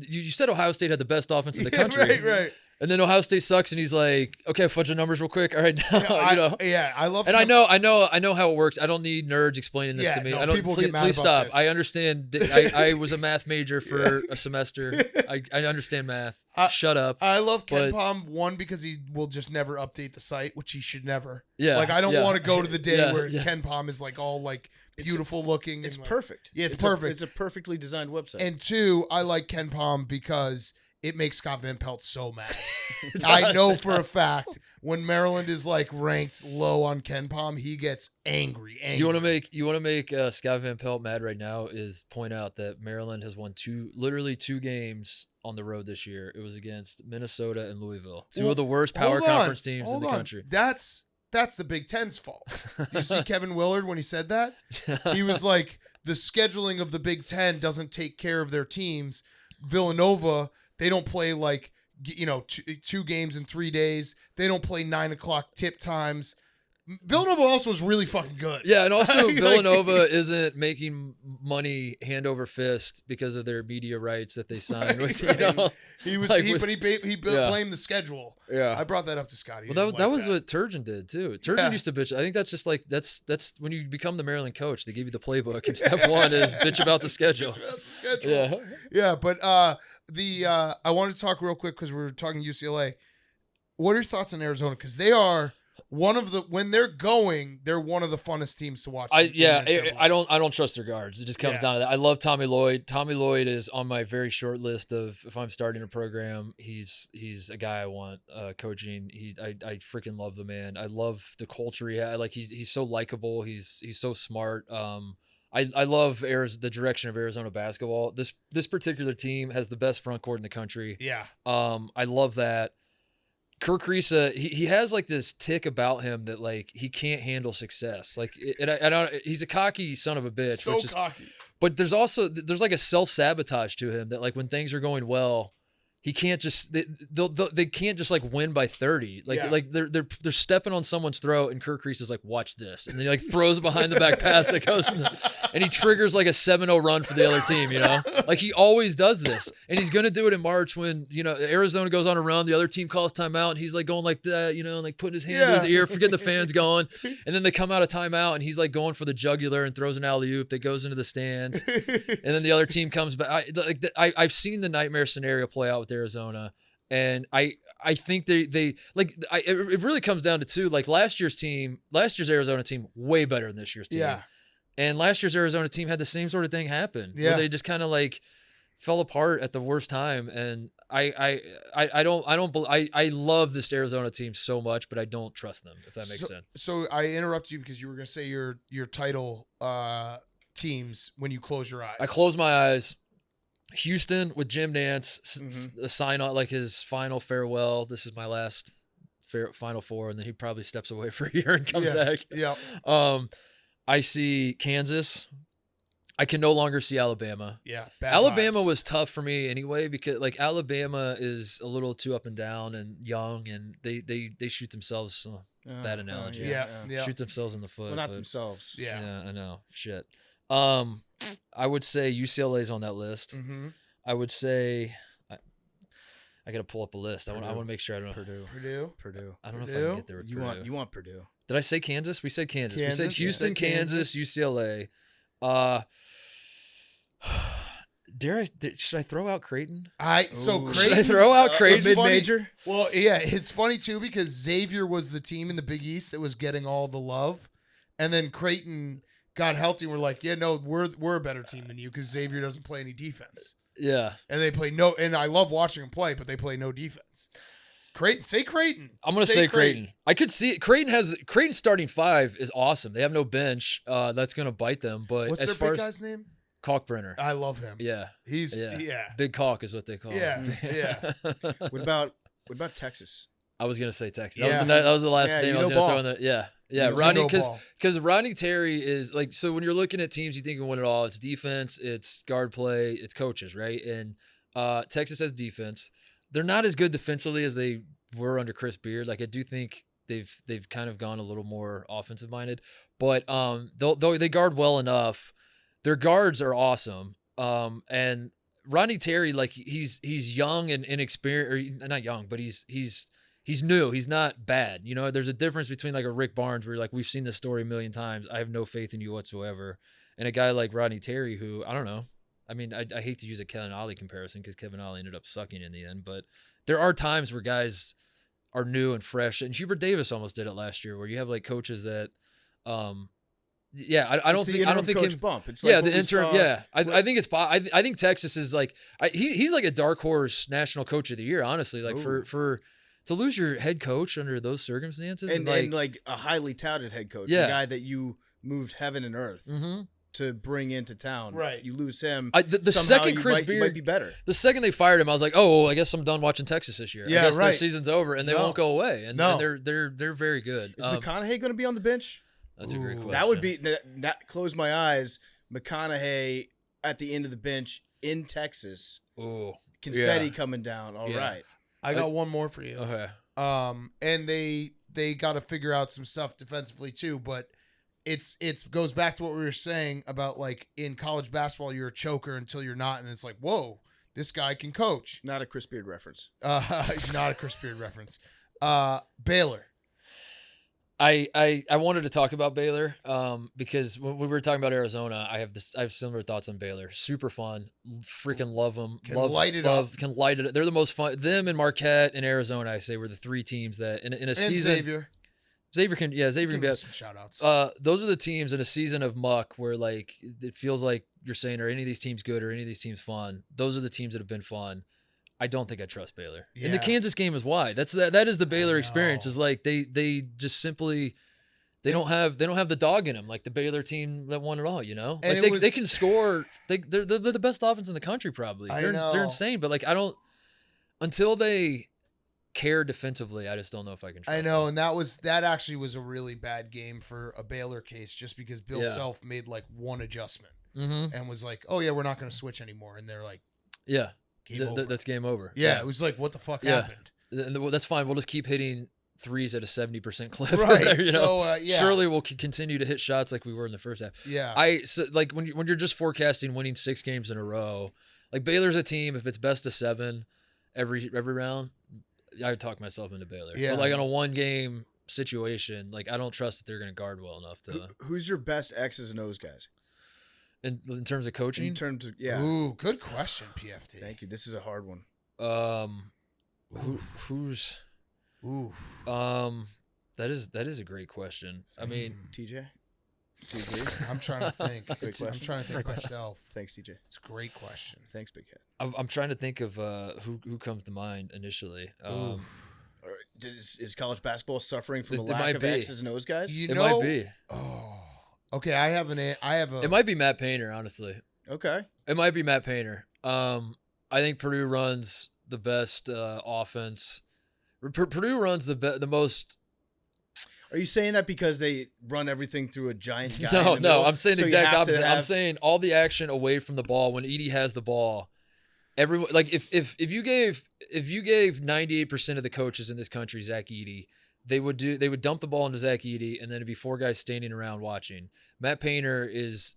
you said Ohio State had the best offense in the country, Right. And then Ohio State sucks, and he's like, okay, fudge the numbers real quick. All right, now I love. And I know how it works. I don't need nerds explaining this to me. No, I don't. people Please, get mad please about stop. this. I understand. I was a math major for a semester. I understand math. Shut up. I love But- KenPom, one, because he will just never update the site, which he should never. Yeah. Like, I don't want to go to the day Yeah, where yeah. KenPom is like all like beautiful looking. It's and, like, perfect. Yeah, it's perfect. It's a perfectly designed website. And 2, I like KenPom because it makes Scott Van Pelt so mad. I know for a fact when Maryland is like ranked low on KenPom, he gets angry. You want to make Scott Van Pelt mad right now is point out that Maryland has won literally two games on the road this year. It was against Minnesota and Louisville, two of the worst power conference teams in the country. That's the Big Ten's fault. You see Kevin Willard when he said that? He was like, the scheduling of the Big Ten doesn't take care of their teams. Villanova, they don't play like, two games in 3 days. They don't play 9 o'clock tip times. Villanova also is really fucking good. Yeah, and also Like- Villanova isn't making money hand over fist because of their media rights that they signed with. You know, He was, like he, with- but he blamed the schedule. yeah. I brought that up to Scotty. He Well, didn't that like was what Turgeon did too. Turgeon Yeah. used to bitch. I think that's just like that's when you become the Maryland coach, they give you the playbook, and step one is bitch about the schedule. Bitch about the schedule. Yeah, Yeah, but I wanted to talk real quick because we were talking UCLA. What are your thoughts on Arizona? Because they are when they're going, they're one of the funnest teams to watch. I in the NCAA. don't trust their guards. It just comes Yeah. down to that. I love Tommy Lloyd. Tommy Lloyd is on my very short list of if I'm starting a program, he's a guy I want coaching. I freaking love the man. I love the culture he had. Like he's so likable. He's so smart. I love the direction of Arizona basketball. This particular team has the best front court in the country. Yeah. I love that. Kirk Risa, he has like this tick about him that like he can't handle success. Like, he's a cocky son of a bitch. So cocky. But there's like a self-sabotage to him that like when things are going well, he can't just they can't just like win by 30. Like they're stepping on someone's throat and Kirk Reese is like, watch this. And then he like throws behind the back pass that goes and he triggers like a 7-0 run for the other team, you know? Like he always does this. And he's gonna do it in March when, you know, Arizona goes on a run, the other team calls timeout, and he's like going like that, you know, and like putting his hand to his ear, forgetting the fans going. And then they come out of timeout and he's like going for the jugular and throws an alley-oop that goes into the stands. And then the other team comes back. I've seen the nightmare scenario play out with Arizona, and I think they like it really comes down to two. Like last year's Arizona team way better than this year's team. Yeah. And last year's Arizona team had the same sort of thing happen. Yeah. Where they just kind of like fell apart at the worst time. And I love this Arizona team so much, but I don't trust them, if that makes sense. So I interrupted you because you were gonna say your title teams when you close your eyes. I close my eyes. Houston with Jim Nance sign on like his final farewell. This is my last Final Four, and then he probably steps away for a year and comes back. Yeah. I see Kansas. I can no longer see Alabama. Yeah. Bad Alabama vibes. was tough for me anyway because like Alabama is a little too up and down and young, and they shoot themselves. Bad analogy. Yeah. Shoot themselves in the foot. Well, not but- themselves. Yeah. I know. Shit. I would say UCLA's on that list. Mm-hmm. I would say I got to pull up a list. I want to make sure I don't know. Purdue. I don't know if I Purdue? can get there with Purdue. You want Purdue? Did I say Kansas? We said Kansas. We said Kansas, Houston, yeah. Kansas, UCLA. Should I throw out Creighton? Ooh. Should I throw out Creighton? Mid-major? Well, yeah, it's funny too because Xavier was the team in the Big East that was getting all the love, and then Creighton got healthy. We're like, yeah, no, we're a better team than you because Xavier doesn't play any defense, Yeah. and they play no. And I love watching them play, but they play no defense. Creighton, say Creighton. I'm gonna say Creighton. I could see it. Creighton's starting five is awesome. They have no bench. That's gonna bite them. But What's as their far big as guy's name? Caulk-Brenner. I love him. Yeah. He's Yeah. yeah. Big Caulk is what they call Yeah, him. yeah. What about Texas? I was gonna say Texas. Yeah. That was the last Yeah, name you I was know gonna throw ball. in there. Yeah. Yeah. You Rodney, know ball. because Rodney Terry is like, so when you're looking at teams, you think you win it all. It's defense, it's guard play, it's coaches, right? And Texas has defense. They're not as good defensively as they were under Chris Beard. Like I do think they've kind of gone a little more offensive minded, but they guard well enough. Their guards are awesome. And Rodney Terry, like he's young and inexperienced, or not young, but he's new. He's not bad. You know, there's a difference between like a Rick Barnes where you're like, we've seen this story a million times. I have no faith in you whatsoever. And a guy like Rodney Terry, who I don't know. I mean, I hate to use a Kevin Ollie comparison because Kevin Ollie ended up sucking in the end, but there are times where guys are new and fresh. And Hubert Davis almost did it last year, where you have like coaches that, I don't think coach him. bump. It's Yeah, like the what we interim. saw- Yeah, I think it's. I think Texas is like. He's like a dark horse national coach of the year. Honestly, like Ooh. for to lose your head coach under those circumstances, and like a highly touted head coach, Yeah. a guy that you moved heaven and earth Mhm. to bring into town. Right. You lose him. The somehow second you Chris might, you Beard, might be better. the second they fired him, I was like, oh, I guess I'm done watching Texas this year. Yeah, I guess their right. season's over, and they No. won't go away. And, No. and they're very good. Is McConaughey going to be on the bench? That's a great Ooh. question. That would be that. Close my eyes. McConaughey at the end of the bench in Texas. Ooh. Confetti Yeah. coming down. All right. Yeah. I got one more for you. Okay. And they they got to figure out some stuff defensively too. But it goes back to what we were saying about like in college basketball, you're a choker until you're not, and it's like, whoa, this guy can coach. Not a Chris Beard reference. Not a Chris Beard reference. Baylor. I wanted to talk about Baylor because when we were talking about Arizona, I have similar thoughts on Baylor. Super fun, freaking love them. Can light it up. Can light it. They're the most fun. Them and Marquette and Arizona, I say, were the three teams that in a And season. Xavier can Give be. him some shout outs. Those are the teams in a season of muck where like it feels like you're saying, are any of these teams good or any of these teams fun? Those are the teams that have been fun. I don't think I trust Baylor. Yeah. And the Kansas game is why. That is the Baylor experience. know. Is like they just simply they don't have the dog in them like the Baylor team that won it all. You know, And like it they was- can score. They're the best offense in the country probably. I They're know. insane. But like I don't until they care defensively. I just don't know if I can trust I know, them. and that actually was a really bad game for a Baylor case, just because Bill Yeah. Self made like one adjustment Mm-hmm. and was like, "Oh yeah, we're not going to switch anymore," and they're like, Yeah, "Game over." that's game over. Yeah, it was like, "What the fuck Yeah. happened?" That's fine. We'll just keep hitting threes at a 70% clip. Right. You know? So yeah, Surely we'll continue to hit shots like we were in the first half. yeah. So like when you're just forecasting winning 6 games in a row, like Baylor's a team. If it's best of 7 every round, I would talk myself into Baylor. Yeah. But like on a 1-game situation, like I don't trust that they're going to guard well enough to. Who's your best X's and O's guys? In terms of coaching, In terms of Ooh, good question, PFT. Thank you. This is a hard one. who's Ooh, that is a great question. I mean, TJ. I'm trying to think. Great I'm question. trying to think myself. Thanks, TJ. It's a great question. Thanks, Big Cat. I'm trying to think of who comes to mind initially. Ooh. All right. Is college basketball suffering from a It lack might of be. X's and O's guys? You It know, might be. Oh, okay. I have a. It might be Matt Painter, honestly. Okay. It might be Matt Painter. I think Purdue runs the best offense. Purdue runs the most. Are you saying that because they run everything through a giant guy? No, in the middle? I'm saying the So you exact have to opposite. I'm have- saying all the action away from the ball when Edey has the ball. Everyone like if you gave 98% of the coaches in this country Zach Edey, they would dump the ball into Zach Edey and then it'd be 4 guys standing around watching. Matt Painter is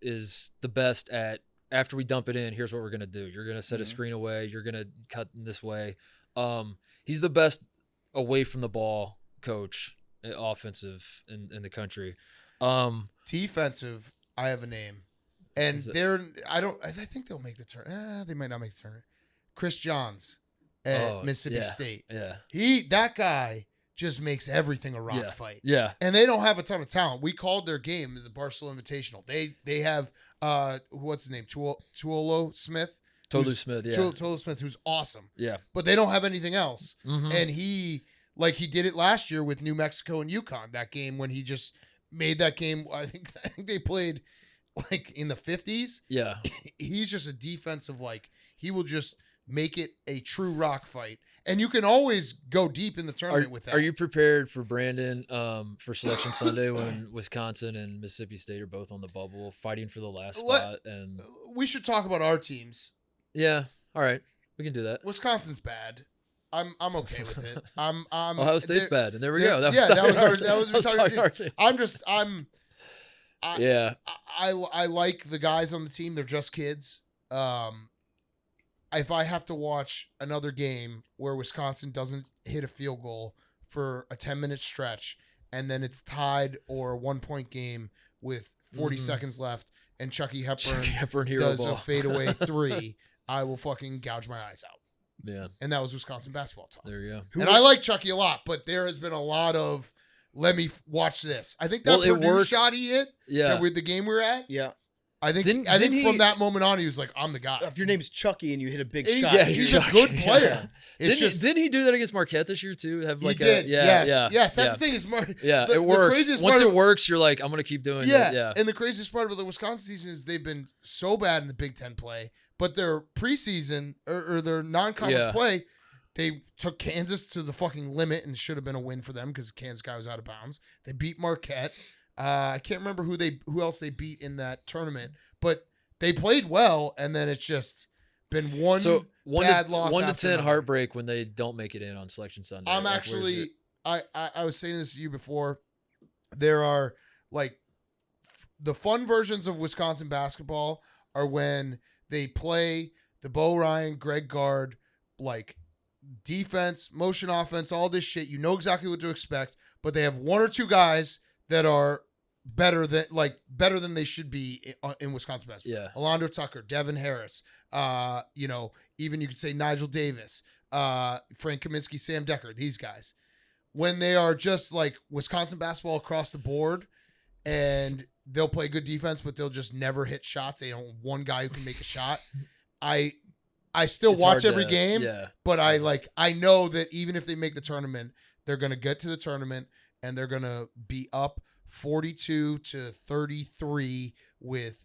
the best at after we dump it in, here's what we're gonna do. You're gonna set a screen away, you're gonna cut in this way. He's the best away from the ball coach, offensive in the country. Defensive, I have a name, and Is it- I think they'll make the turn. They might not make the tournament. Chris Johns at Mississippi yeah, State. Yeah. That guy just makes everything a rock Yeah. fight. Yeah. And they don't have a ton of talent. We called their game the Barstool Invitational. They have what's his name? Tuolo Smith. Tolu who's- Smith, yeah. Tuolo Smith, who's awesome. Yeah. But they don't have anything else. Mhm. And he did it last year with New Mexico and UConn. That game when he just made that game. I think they played like in the 50s. Yeah. He's just a defensive he will just make it a true rock fight. And you can always go deep in the tournament with that. Are you prepared for Brandon for Selection Sunday when Wisconsin and Mississippi State are both on the bubble fighting for the last spot? And We should talk about our teams. yeah, all right, we can do that. Wisconsin's bad. I'm okay with it. I'm Ohio State's they're- bad, and there we they're- go. yeah, that was our- that was I was our talking team. our team. Yeah, I like the guys on the team. They're just kids. If I have to watch another game where Wisconsin doesn't hit a field goal for a 10-minute stretch and then it's tied or a 1-point game with 40 seconds left and Chucky Hepburn hero does ball. a fadeaway 3, I will fucking gouge my eyes out. Yeah, And that was Wisconsin basketball talk. there you go. And I like Chucky a lot, but there has been a lot of let me watch this. I think that Well, it Purdue worked. shot he hit Yeah, with the game we were at. Yeah. I think Didn't from he- that moment on he was like, I'm the guy. If your name's Chucky and you hit a big He's- shot, yeah, he's Chucky. a good player. It's Didn't he do that against Marquette this year too? Have like he did. yeah, yes. That's yeah. the thing is Yeah, the it works. craziest Once part it of- works, you're like, I'm gonna keep doing it. Yeah, And the craziest part about the Wisconsin season is they've been so bad in the Big Ten play, but their preseason or their non-conference Yeah. play, they took Kansas to the fucking limit and should have been a win for them because Kansas guy was out of bounds. They beat Marquette. I can't remember who else they beat in that tournament, but they played well, and then it's just been one so bad loss. 1 to after 10 another. heartbreak when they don't make it in on Selection Sunday. I'm Like, where's actually it? I was saying this to you before. There are like the fun versions of Wisconsin basketball are when they play the Bo Ryan, Greg Gard, like defense, motion offense, all this shit. You know exactly what to expect, but they have one or two guys that are better than they should be in Wisconsin basketball. Yeah. Alondra Tucker, Devin Harris, even you could say Nigel Davis, Frank Kaminsky, Sam Decker, these guys. When they are just like Wisconsin basketball across the board and they'll play good defense, but they'll just never hit shots. They don't have one guy who can make a shot. I still watch every game, but I know that even if they make the tournament, they're going to get to the tournament and they're going to be up 42-33 with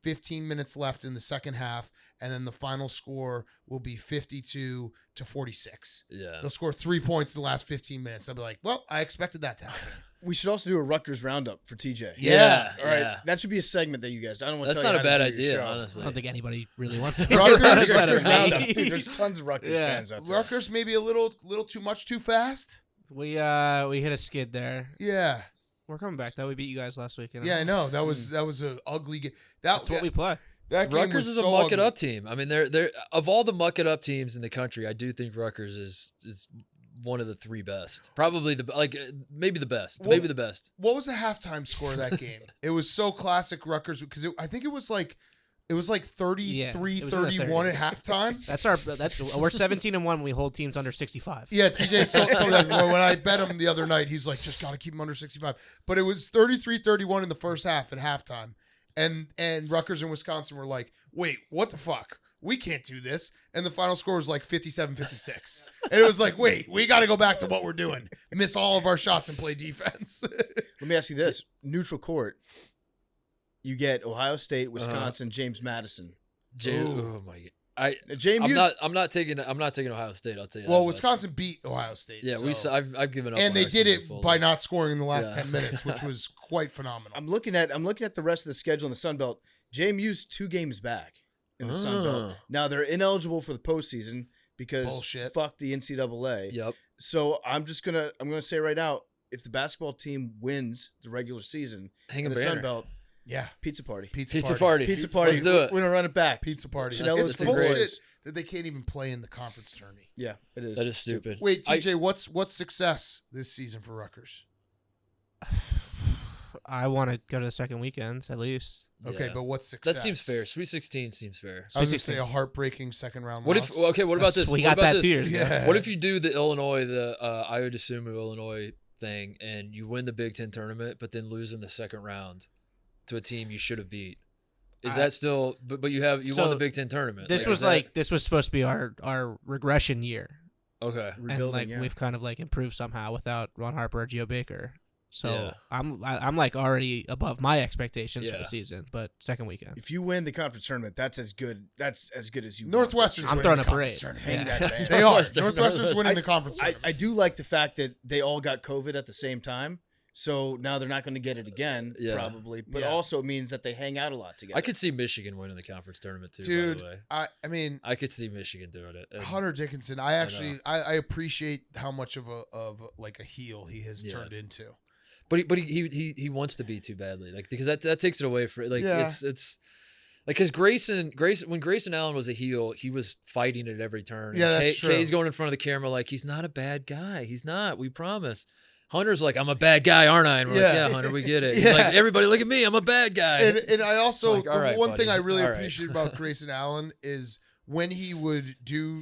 15 minutes left in the second half, and then the final score will be 52-46. Yeah. They'll score 3 points in the last 15 minutes. I'll be like, well, I expected that to happen. We should also do a Rutgers Roundup for TJ. Yeah. All right. That should be a segment that you guys. I don't want to. That's tell not you a how bad to do your idea, show. honestly. I don't think anybody really wants to. Rutgers Roundup. Dude, there's tons of Rutgers fans out there. Rutgers maybe a little too much, too fast. We hit a skid there. Yeah. We're coming back though. We beat you guys last week. Yeah, I know. That was an ugly game. That's what we play. That game Rutgers was is a so muck it ugly. up team. I mean, they're of all the muck it up teams in the country, I do think Rutgers is one of the three best. Probably maybe the best. Well, maybe the best. What was the halftime score of that game? It was so classic Rutgers because I think it was like 33-31 at halftime. We're 17-1 when we hold teams under 65. Yeah, TJ told me that before. When I bet him the other night, he's like, just got to keep him under 65. But it was 33-31 in the first half at halftime. And Rutgers and Wisconsin were like, wait, what the fuck? We can't do this. And the final score was like 57-56. And it was like, wait, we got to go back to what we're doing. Miss all of our shots and play defense. Let me ask you this: neutral court. You get Ohio State, Wisconsin, James Madison. Oh my god! I'm not taking Ohio State. I'll tell you. Well, that Wisconsin beat Ohio State. Yeah, so. I've given up. And on they our did season it fully. by not scoring in the last 10 minutes, which was quite phenomenal. I'm looking at the rest of the schedule in the Sun Belt. JMU's 2 games back in the Sun Belt. Now they're ineligible for the postseason because fuck the NCAA. Yep. So I'm gonna say right now, if the basketball team wins the regular season Hang in a the Sun banner. Belt, Yeah. pizza party. Pizza Pizza party. party. Pizza party. Let's do it. We're gonna run it back. Pizza party. Chanelo's It's for the bullshit boys. that they can't even play in the conference tourney. Yeah, it is. That is stupid. Wait, TJ, what's success this season for Rutgers? I want to go to the second weekends at least. Okay, Yeah. but what's success? That seems fair. Sweet 16 seems fair. I was going to say a heartbreaking second round What loss. if? Okay, what about this? We What got about that this? 2 years ago. Yeah. What if you do the I would assume Illinois thing, and you win the Big Ten tournament, but then lose in the second round to a team you should have beat? Is that still? But you won the Big Ten tournament. This was this was supposed to be our regression year. Okay. Rebuilding, and we've kind of improved somehow without Ron Harper or Geo Baker. So Yeah. I'm already above my expectations for Yeah. the season, but second weekend. If you win the conference tournament, that's as good. That's as good as you. Northwestern's I'm winning throwing the a conference parade. tournament. Hang Yeah. that band. They are. Northwestern. Northwestern's winning the conference I tournament. do like the fact that they all got COVID at the same time. So now they're not going to get it again, Yeah. probably. But Yeah. also it means that they hang out a lot together. I could see Michigan winning the conference tournament too. Dude, by the way. I mean, I could see Michigan doing it. And Hunter Dickinson, I appreciate how much of a heel he has turned into. But he wants to be too badly, because that takes it away from Yeah. it's because Grayson when Grayson Allen was a heel, he was fighting at every turn. Yeah, And that's true. Kay's going in front of the camera like he's not a bad guy. He's not. We promise. Hunter's like, I'm a bad guy, aren't I? And we're like, yeah, Hunter, we get it. He's Yeah. like, everybody look at me, I'm a bad guy. And I also Like, all right, one buddy. thing I really All right. appreciate about Grayson Allen is when he would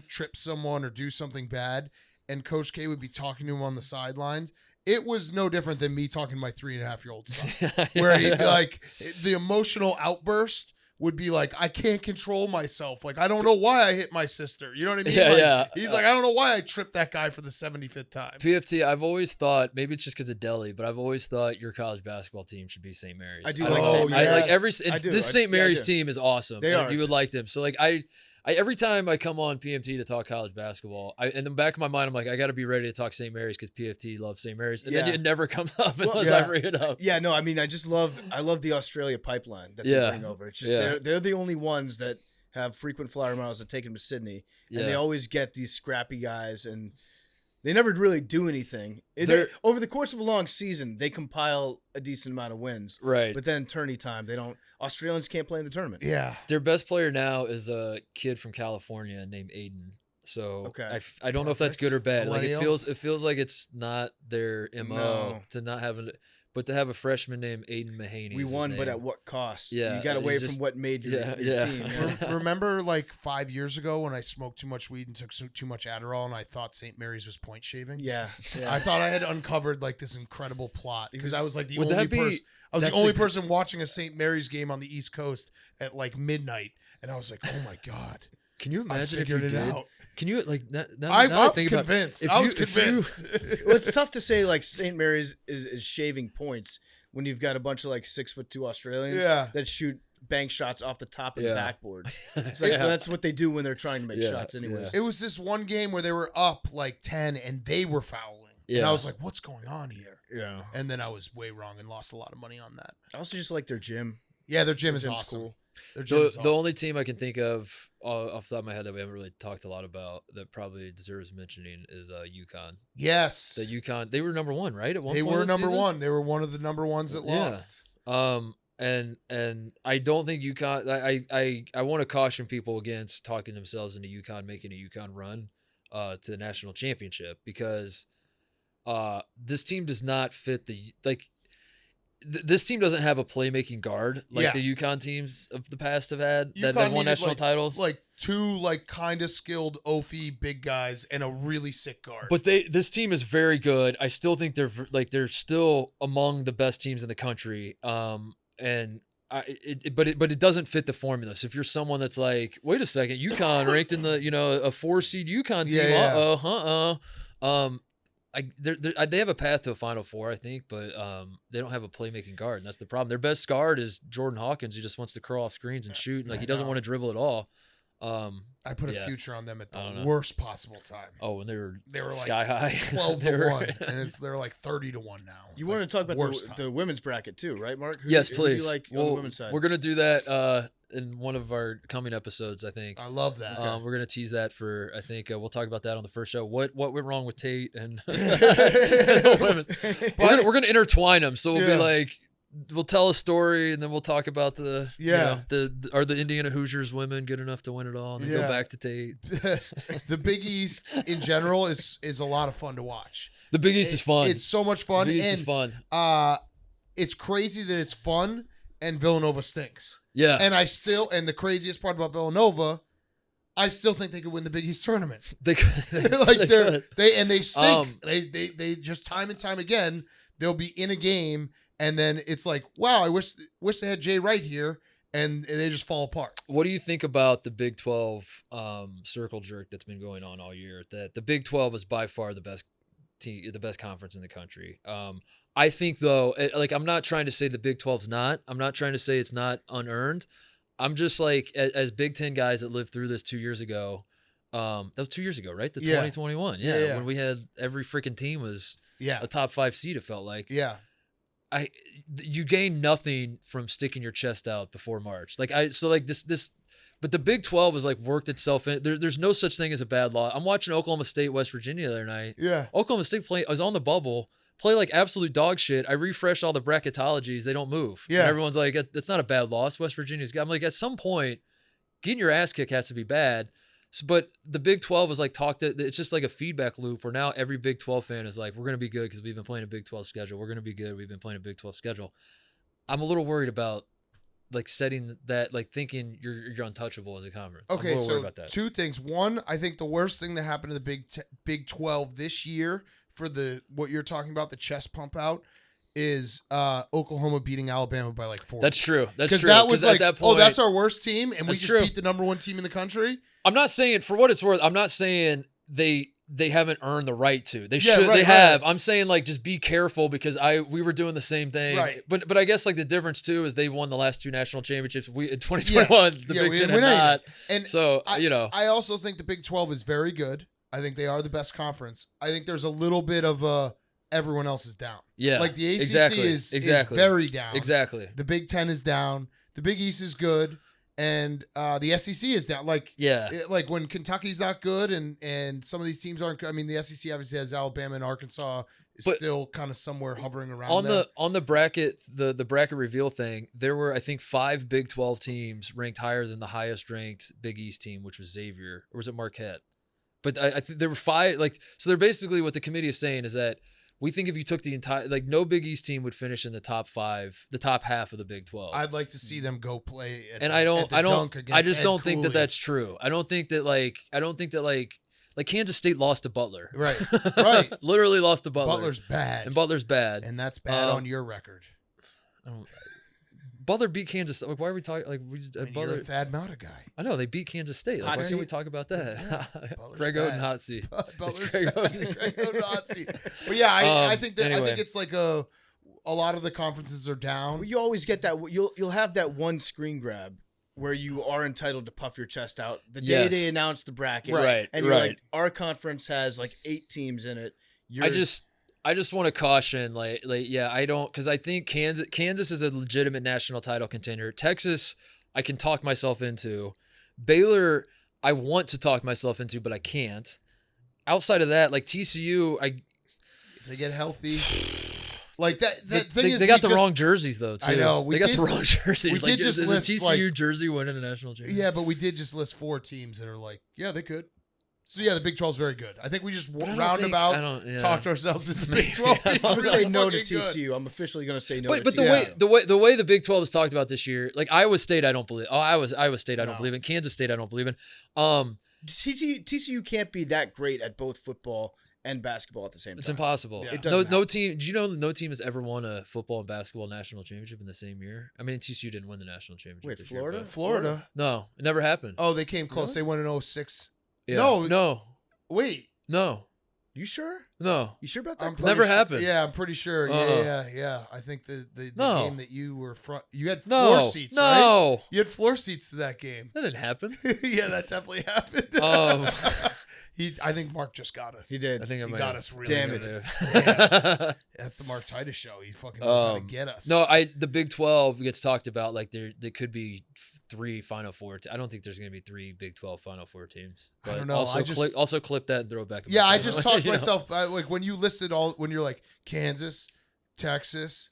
trip someone or do something bad, and Coach K would be talking to him on the sidelines. It was no different than me talking to my 3.5-year-old son, where he'd be like, the emotional outburst would be like, I can't control myself. Like, I don't know why I hit my sister. You know what I mean? Yeah, Like, yeah. He's like, I don't know why I tripped that guy for the 75th time. PFT, I've always thought, maybe it's just because of Delhi, but I've always thought your college basketball team should be St. Mary's. I do like St. I like Mary's. this St. Mary's team is awesome. They and are. You would like them. So like I every time I come on PMT to talk college basketball, in the back of my mind, I'm like, I got to be ready to talk St. Mary's because PFT loves St. Mary's, and then Yeah. it never comes up unless yeah. I bring it up. Yeah, no, I mean, I love the Australia pipeline that they Yeah. bring over. It's just Yeah. they're the only ones that have frequent flyer miles that take them to Sydney, and they Yeah. always get these scrappy guys. And They never really do anything. Over the course of a long season, they compile a decent amount of wins. Right. But then tourney time, Australians can't play in the tournament. Yeah. Their best player now is a kid from California named Aiden. So Okay. I don't know if that's good or bad. Like Millennial? it feels like it's not their MO to not have but to have a freshman named Aiden Mahaney. We won, but at what cost? Yeah, You got away he's from what made your team. Remember like 5 years ago when I smoked too much weed and took too much Adderall and I thought St. Mary's was point shaving? Yeah. I thought I had uncovered like this incredible plot because I was like the Would only that be- person. I was the that's only a- person watching a St. Mary's game on the East Coast at like midnight, and I was like, "Oh my god!" Can you I imagine if you figured it did? out. Can you like now I now was think about it, convinced. if I you- was if you- convinced. Well, it's tough to say like St. Mary's is shaving points when you've got a bunch of like 6'2" Australians Yeah. that shoot bank shots off the top of the Yeah. backboard. It's like, well, that's what they do when they're trying to make Yeah, shots anyways. It was this one game where they were up like 10 and they were fouling, and Yeah. I was like, "What's going on here?" Yeah. And then I was way wrong and lost a lot of money on that. I also just like their gym. Yeah, their gym is Gym's awesome. cool. Their gym is The awesome. only team I can think of off the top of my head that we haven't really talked a lot about that probably deserves mentioning is UConn. Yes, The UConn, they were number one, right? At one they point were this number season? one. They were one of the number ones that Yeah. lost. And I don't think UConn. I want to caution people against talking themselves into UConn making a UConn run to the national championship because this team does not fit this team doesn't have a playmaking guard like the UConn teams of the past have had that UConn have won needed, national titles. Like two like kind of skilled Ophi big guys and a really sick guard. But this team is very good. I still think they're still among the best teams in the country. And but it doesn't fit the formula. So if you're someone that's like, wait a second, UConn ranked in the a 4-seed UConn team, they have a path to a Final Four, I think, but they don't have a playmaking guard, and that's the problem. Their best guard is Jordan Hawkins, who just wants to curl off screens and shoot, and like he doesn't want to dribble at all. I put a future on them at I don't the know. worst possible time. Oh, and they were like sky high, 12-1, and they're like 30-1 now. You Like, want to talk about worst time. the women's bracket too, right, Mark? Yes, who do you please. like on the women's side? We're gonna do that in one of our coming episodes, I think. I love that. We're gonna tease that for. I think we'll talk about that on the first show. What went wrong with Tate and we're gonna intertwine them. So we'll be like, we'll tell a story and then we'll talk about the are the Indiana Hoosiers women good enough to win it all, and then go back to Tate. The Big East in general is a lot of fun to watch. The Big East is fun. It's so much fun. The Big East and, is fun. It's crazy that it's fun and Villanova stinks. Yeah. And the craziest part about Villanova, I still think they could win the Big East tournament. They they stink. They just time and time again, they'll be in a game and then it's like, wow, I wish they had Jay Wright here, and they just fall apart. What do you think about the Big 12 circle jerk that's been going on all year? That the Big 12 is by far the best conference in the country. I think though, I'm not trying to say the Big 12's not. I'm not trying to say it's not unearned. I'm just like, as Big 10 guys that lived through this 2 years ago. That was 2 years ago, right? 2021. Yeah, when we had every freaking team was a top 5 seed. It felt like. Yeah. You gain nothing from sticking your chest out before March. But the Big 12 has like worked itself in. There's no such thing as a bad loss. I'm watching Oklahoma State, West Virginia the other night. Yeah. Oklahoma State was on the bubble, play like absolute dog shit. I refreshed all the bracketologies. They don't move. Yeah. And everyone's like, it's not a bad loss. West Virginia's good. I'm like, at some point, getting your ass kicked has to be bad. But the Big 12 is like it's just like a feedback loop where now every Big 12 fan is like, we're going to be good because we've been playing a Big 12 schedule. We're going to be good. We've been playing a Big 12 schedule. I'm a little worried about like setting that, like thinking you're untouchable as a conference. I'm a Okay, little worried so about that. 2 things. One, I think the worst thing that happened to the Big 12 this year for what you're talking about, the chest pump out, is Oklahoma beating Alabama by like 4. That's true. That's Because true. that was like, at that point, that's our worst team, and we That's just true. beat the number 1 team in the country. I'm not saying, for what it's worth, I'm not saying they haven't earned the right to. They Yeah, should. right, they have. right. I'm saying like just be careful because we were doing the same thing. Right. But I guess like the difference too is they won the last 2 national championships. We in 2021 the Big we Ten didn't had win not. anything. And So I also think the Big 12 is very good. I think they are the best conference. I think there's a little bit of everyone else is down. Yeah. Like the ACC exactly. is exactly. very down. Exactly. The Big 10 is down. The Big East is good. and the SEC is down. Like Yeah. like when Kentucky's not good, and some of these teams aren't. I mean, the SEC obviously has Alabama and Arkansas is But still kind of somewhere hovering around on there. the bracket, the bracket reveal thing, there were I think 5 Big 12 teams ranked higher than the highest ranked Big East team, which was Xavier, or was it Marquette? But I think there were 5. Like, so they're basically, what the committee is saying is that we think if you took the entire, like, no Big East team would finish in the top 5, the top half of the Big 12. I'd like to see them go play. And I just Ed don't think that Cooley. that's true. I don't think that like Kansas State lost to Butler. Right. Right. Literally lost to Butler. Butler's bad. And Butler's bad. And that's bad on your record. Butler beat Kansas. Like, why are we talking? Like, And Butler. you're a Thad Mauta guy. I know they beat Kansas State. Like, Hot why seat. can't we talk about that? Butler's Greg bad. Oden hot seat. Butler's Greg bad. Oden. Greg Oden hot seat. But yeah, I think that I anyway. think it's like a lot of the conferences are down. Well, you always get that. You'll have that one screen grab where you are entitled to puff your chest out the day Yes. they announce the bracket, Right, And you're right. like, our conference has like 8 teams in it. I just want to caution, yeah, I don't, because I think Kansas is a legitimate national title contender. Texas, I can talk myself into. Baylor, I want to talk myself into, but I can't. Outside of that, like TCU, If they get healthy, like that thing they is got the wrong jerseys though too. I know, they got the wrong jerseys. we did just is list, a TCU jersey winning a national championship. Yeah, but we did just list 4 teams that are like, yeah, they could. So yeah, the Big 12 is very good. I think we just roundabout talked ourselves into the Big 12. Maybe. I'm gonna really say no to fucking good. TCU. I'm officially gonna say no. But to the TCU. way the Big 12 is talked about this year, like Iowa State, I don't believe. Oh, Iowa State, I don't No. believe in. Kansas State, I don't believe in. TCU can't be that great at both football and basketball at the same time. It's impossible. Yeah. It No, doesn't no happen. team. Do you know no team has ever won a football and basketball national championship in the same year? I mean, TCU didn't win the national championship. Wait, this year, Florida? but- Florida. No, it never happened. Oh, they came close. Really? They won in 06. Yeah. no. Wait. no. You sure? No. You sure about that? I'm Cliff? pretty Never sure- happened. Yeah, I'm pretty sure. Uh-uh. Yeah. I think the No. game that you were front, you had No. floor seats, right? No. You had floor seats to that game. That didn't happen. Yeah, that definitely happened. I think Mark just got us. He did. I think I He might got have. us really Damn good. it. That's the Mark Titus show. He fucking knows how to get us. No, the Big 12 gets talked about like there could be 3 Final Four. I don't think there's going to be 3 Big 12 Final Four teams. I But don't know. Also, I just- also clip that and throw it back. in Yeah, my I face. just talked You know? myself like when you listed when you're like Kansas, Texas,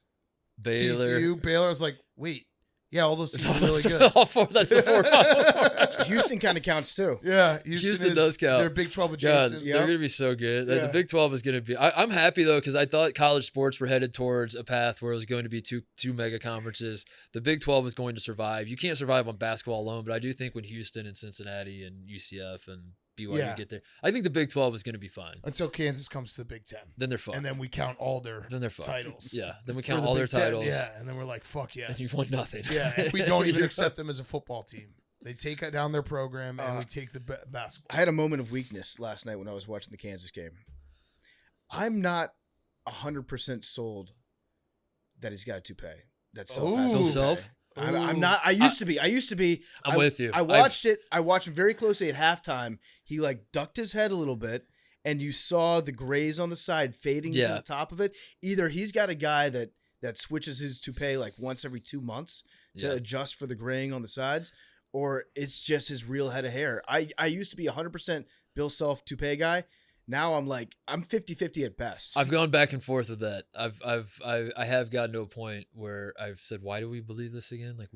Baylor. TCU, Baylor. I was like, wait, yeah, all those teams are really That's good. all 4. That's the 4 Final Four. Houston kind of counts too. Yeah, Houston does count. They're Big 12 God, adjacent. they're gonna be so good. The Yeah. Big 12 is gonna be. I'm happy though because I thought college sports were headed towards a path where it was going to be two mega conferences. The Big 12 is going to survive. You can't survive on basketball alone, but I do think when Houston and Cincinnati and UCF and BYU Yeah. get there, I think the Big 12 is going to be fine. Until Kansas comes to the Big 10. Then they're fucked. And then we count all their Then they're fucked. titles. Yeah. Then we for count the all their Big 10. titles. Yeah, and then we're like, fuck yes. And you've won nothing. Yeah, and we don't even You're- accept them as a football team. They take down their program and we take the basketball. I had a moment of weakness last night when I was watching the Kansas game. I'm not 100% sold that he's got a toupee. That's so fast. Ooh. Himself? I'm not. I used to be. I'm with you. I watched it. I watched him very closely at halftime. He like ducked his head a little bit, and you saw the grays on the side fading to Yeah. the top of it. Either he's got a guy that switches his toupee like once every 2 months to Yeah. adjust for the graying on the sides, or it's just his real head of hair. I used to be 100% Bill Self toupee guy. Now I'm 50-50 at best. I've gone back and forth with that. I have gotten to a point where I've said, why do we believe this again? Like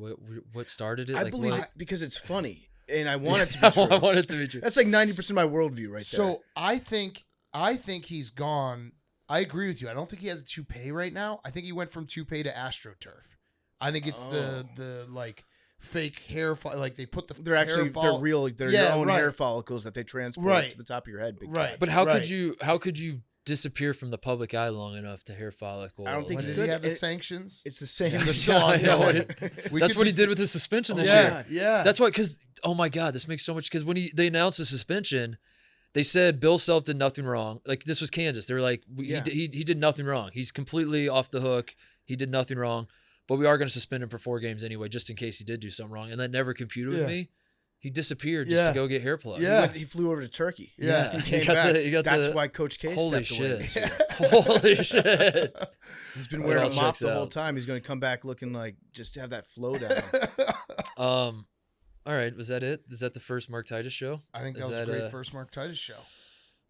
what started it? I Like, believe what- it because it's funny, and I want it to be I true. want it to be true. That's like 90% of my worldview right there. So I think he's gone. I agree with you. I don't think he has a toupee right now. I think he went from toupee to AstroTurf. I think it's the like fake hair like they put the They're actually hair they're real. They're Yeah, your own right. hair follicles that they transport Right. to the top of your head. Big Right. time. But how Right. could you disappear from the public eye long enough to hair follicle? I don't think When he did he could. have the It- sanctions? It's the same. Yeah, They're still on. I know. We That's could what he be did with his suspension this yeah, year. yeah. That's why, because oh my god, this makes so much. Because when they announced the suspension, they said Bill Self did nothing wrong. Like this was Kansas. They were like, Yeah. he did nothing wrong. He's completely off the hook. He did nothing wrong. But we are going to suspend him for 4 games anyway, just in case he did do something wrong. And that never computed with Yeah. me. He disappeared just Yeah. to go get hair plugs. Yeah. He flew over to Turkey. Yeah. He came got back. he got That's the- why Coach K Holy stepped away shit! this year. Holy shit! He's been It wearing all a mop checks the whole out. time. He's going to come back looking like just to have that flow down. All right, was that it? Is that the first Mark Titus show? I think Is that was a that, great first Mark Titus show.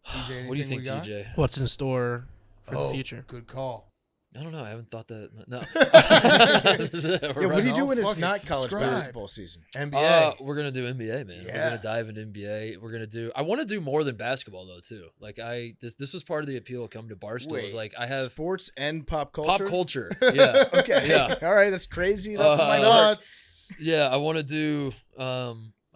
TJ, What do you anything think, we got? TJ? What's in store for the future? Good call. I don't know. I haven't thought that. No. Yeah, what do you do when Fuck it's it, not college subscribe. basketball season? NBA. We're gonna do NBA, man. We're Yeah. gonna dive into NBA. We're gonna do. I want to do more than basketball though, too. Like this was part of the appeal of coming to Barstool. Is like I have sports and pop culture. pop culture. Yeah. Okay. Yeah. All right. That's crazy. That's my Nuts. Yeah. I want to do.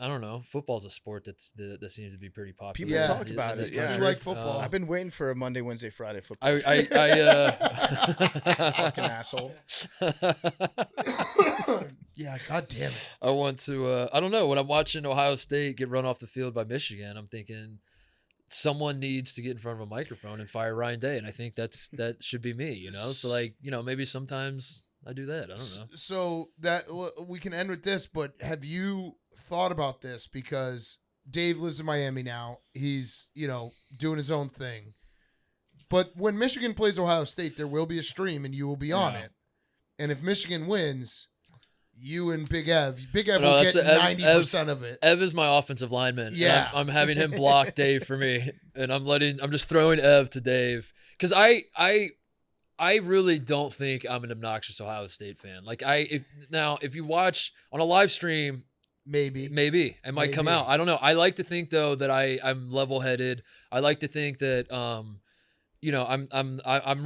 I don't know. Football's a sport that seems to be pretty popular. People Yeah. talk in about this it. Yeah. You country. like football. I've been waiting for a Monday, Wednesday, Friday football. I Fucking asshole. Yeah, god damn it. I want to. I don't know. When I'm watching Ohio State get run off the field by Michigan, I'm thinking someone needs to get in front of a microphone and fire Ryan Day, and I think that should be me. So like maybe sometimes I do that. I don't know. So that we can end with this, but have you thought about this? Because Dave lives in Miami now. He's, doing his own thing. But when Michigan plays Ohio State, there will be a stream and you will be on it. And if Michigan wins, you and Big Ev will get 90% of it. Ev is my offensive lineman. Yeah. I'm having him block Dave for me, and I'm just throwing Ev to Dave because I really don't think I'm an obnoxious Ohio State fan. Like if you watch on a live stream, maybe it might come out. I don't know. I like to think though that I'm level-headed. I like to think that I'm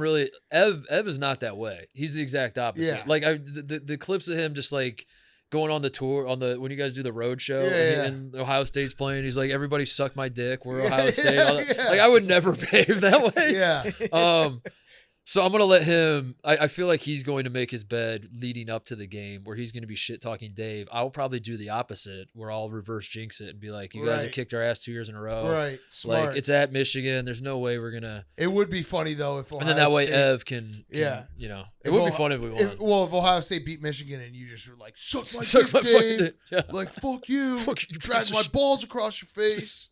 really Ev is not that way. He's the exact opposite. Yeah. Like the clips of him just like going on the tour when you guys do the road show and Ohio State's playing, he's like, everybody suck my dick. We're Ohio State. Like I would never behave that way. Yeah. So I'm going to let him, I feel like he's going to make his bed leading up to the game where he's going to be shit talking Dave. I'll probably do the opposite where I'll reverse jinx it and be like, you guys have kicked our ass 2 years in a row. Right. Smart. Like it's at Michigan. There's no way we're going to. It would be funny though if Ohio And then that way State, Ev can it would be fun if we won. If Ohio State beat Michigan and you just were like, suck my Suck dick, my fucking Dave. dick. Yeah. Like, fuck you. Fuck you, Drag piece of my shit. balls across your face.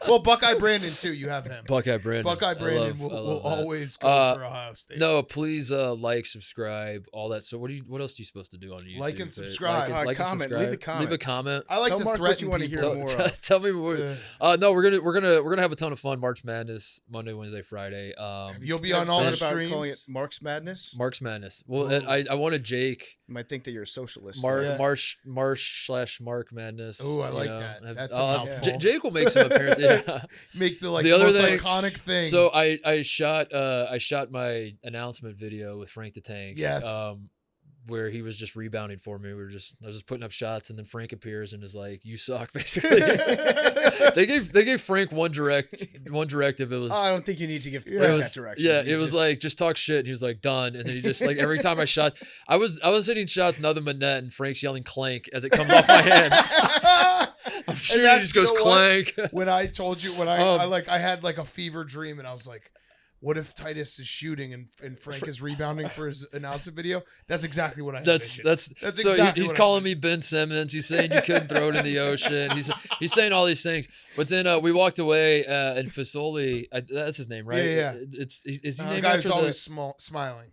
Well, Buckeye Brandon too. You have him. Buckeye Brandon. Buckeye I Brandon love will that. always go for Ohio State. No, please like, subscribe, all that. So what else are you supposed to do on YouTube? Like and subscribe. Like and Comment. subscribe. Leave a comment. I like Tell to Mark what threaten you want to hear people. more of. Tell me what. No, we're gonna have a ton of fun. March Madness, Monday, Wednesday, Friday. You'll be on all the Thought about calling it streams. Mark's Madness. March Madness. Well, Ooh. I wanted Jake. You might think that you're a socialist. March/Mark Madness. Ooh, I like that. That's a mouthful. Jake will make some appearances. Yeah. Make the The other most thing- iconic thing. So I shot my announcement video with Frank the Tank. Yes. Where he was just rebounding for me. I was just putting up shots, and then Frank appears and is like, "You suck," basically. they gave Frank one directive. It was I don't think you need to give Frank it was, that direction. yeah, He's it was just- like just talk shit. And he was like done, and then he just like every time I shot, I was hitting shots nothing but net, and Frank's yelling clank as it comes off my hand. I'm sure he that's- just goes you know what? clank. when I told you I had like a fever dream and I was like, what if Titus is shooting and Frank is rebounding for his announcement video? That's exactly what I That's envisioned. so exactly he's what I calling me Ben Simmons. He's saying you couldn't throw it in the ocean. He's saying all these things. But then we walked away and Fasoli, that's his name, right? Yeah. Is he the named guy after who's always smiling.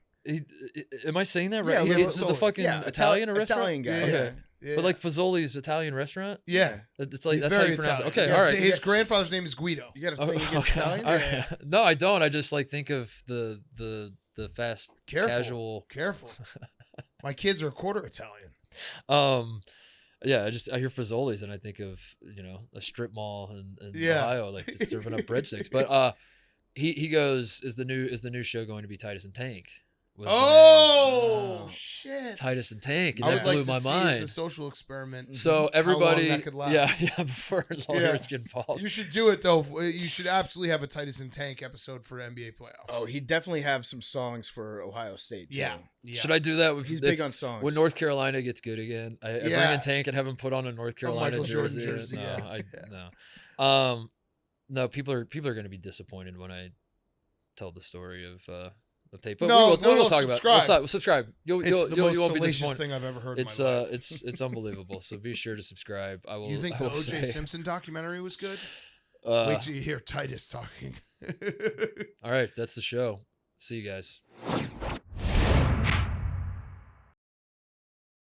am I saying that right? Yeah, He's the Fasoli. fucking Italian restaurant? Italian guy. Yeah. Okay. Yeah. But like Fasoli's Italian restaurant? yeah. It's like He's that's how very you pronounce Italian. it. Okay, all right. His grandfather's name is Guido. You got a Oh, thing against okay. Italians? All right. No, I don't. I just like think of the fast Careful. casual. My kids are quarter Italian. Yeah, I hear Fazoli's and I think of a strip mall in Ohio, like just serving up breadsticks. But he goes, is the new show going to be Titus and Tank? Was the Oh, shit. Titus and Tank, and I that would blew like to my see mind. as a social experiment. So how long everybody, that could last. yeah, before lawyers get involved. You should do it though. You should absolutely have a Titus and Tank episode for NBA playoffs. Oh, he'd definitely have some songs for Ohio State. Too. Yeah. Should I do that? He's big on songs. When North Carolina gets good again, I bring Yeah. in Tank and have him put on a North Carolina Michael Jordan jersey. jersey, No, yeah. no. No, people are going to be disappointed when I tell the story of tape. But we'll talk subscribe. about it. Subscribe. You'll It's the you most won't be salacious disappointed. thing I've ever heard It's in my life. it's unbelievable. So be sure to subscribe. I will. You think I the will O.J. say, Simpson documentary was good? uh, Wait till you hear Titus talking. all right, that's the show. See you guys.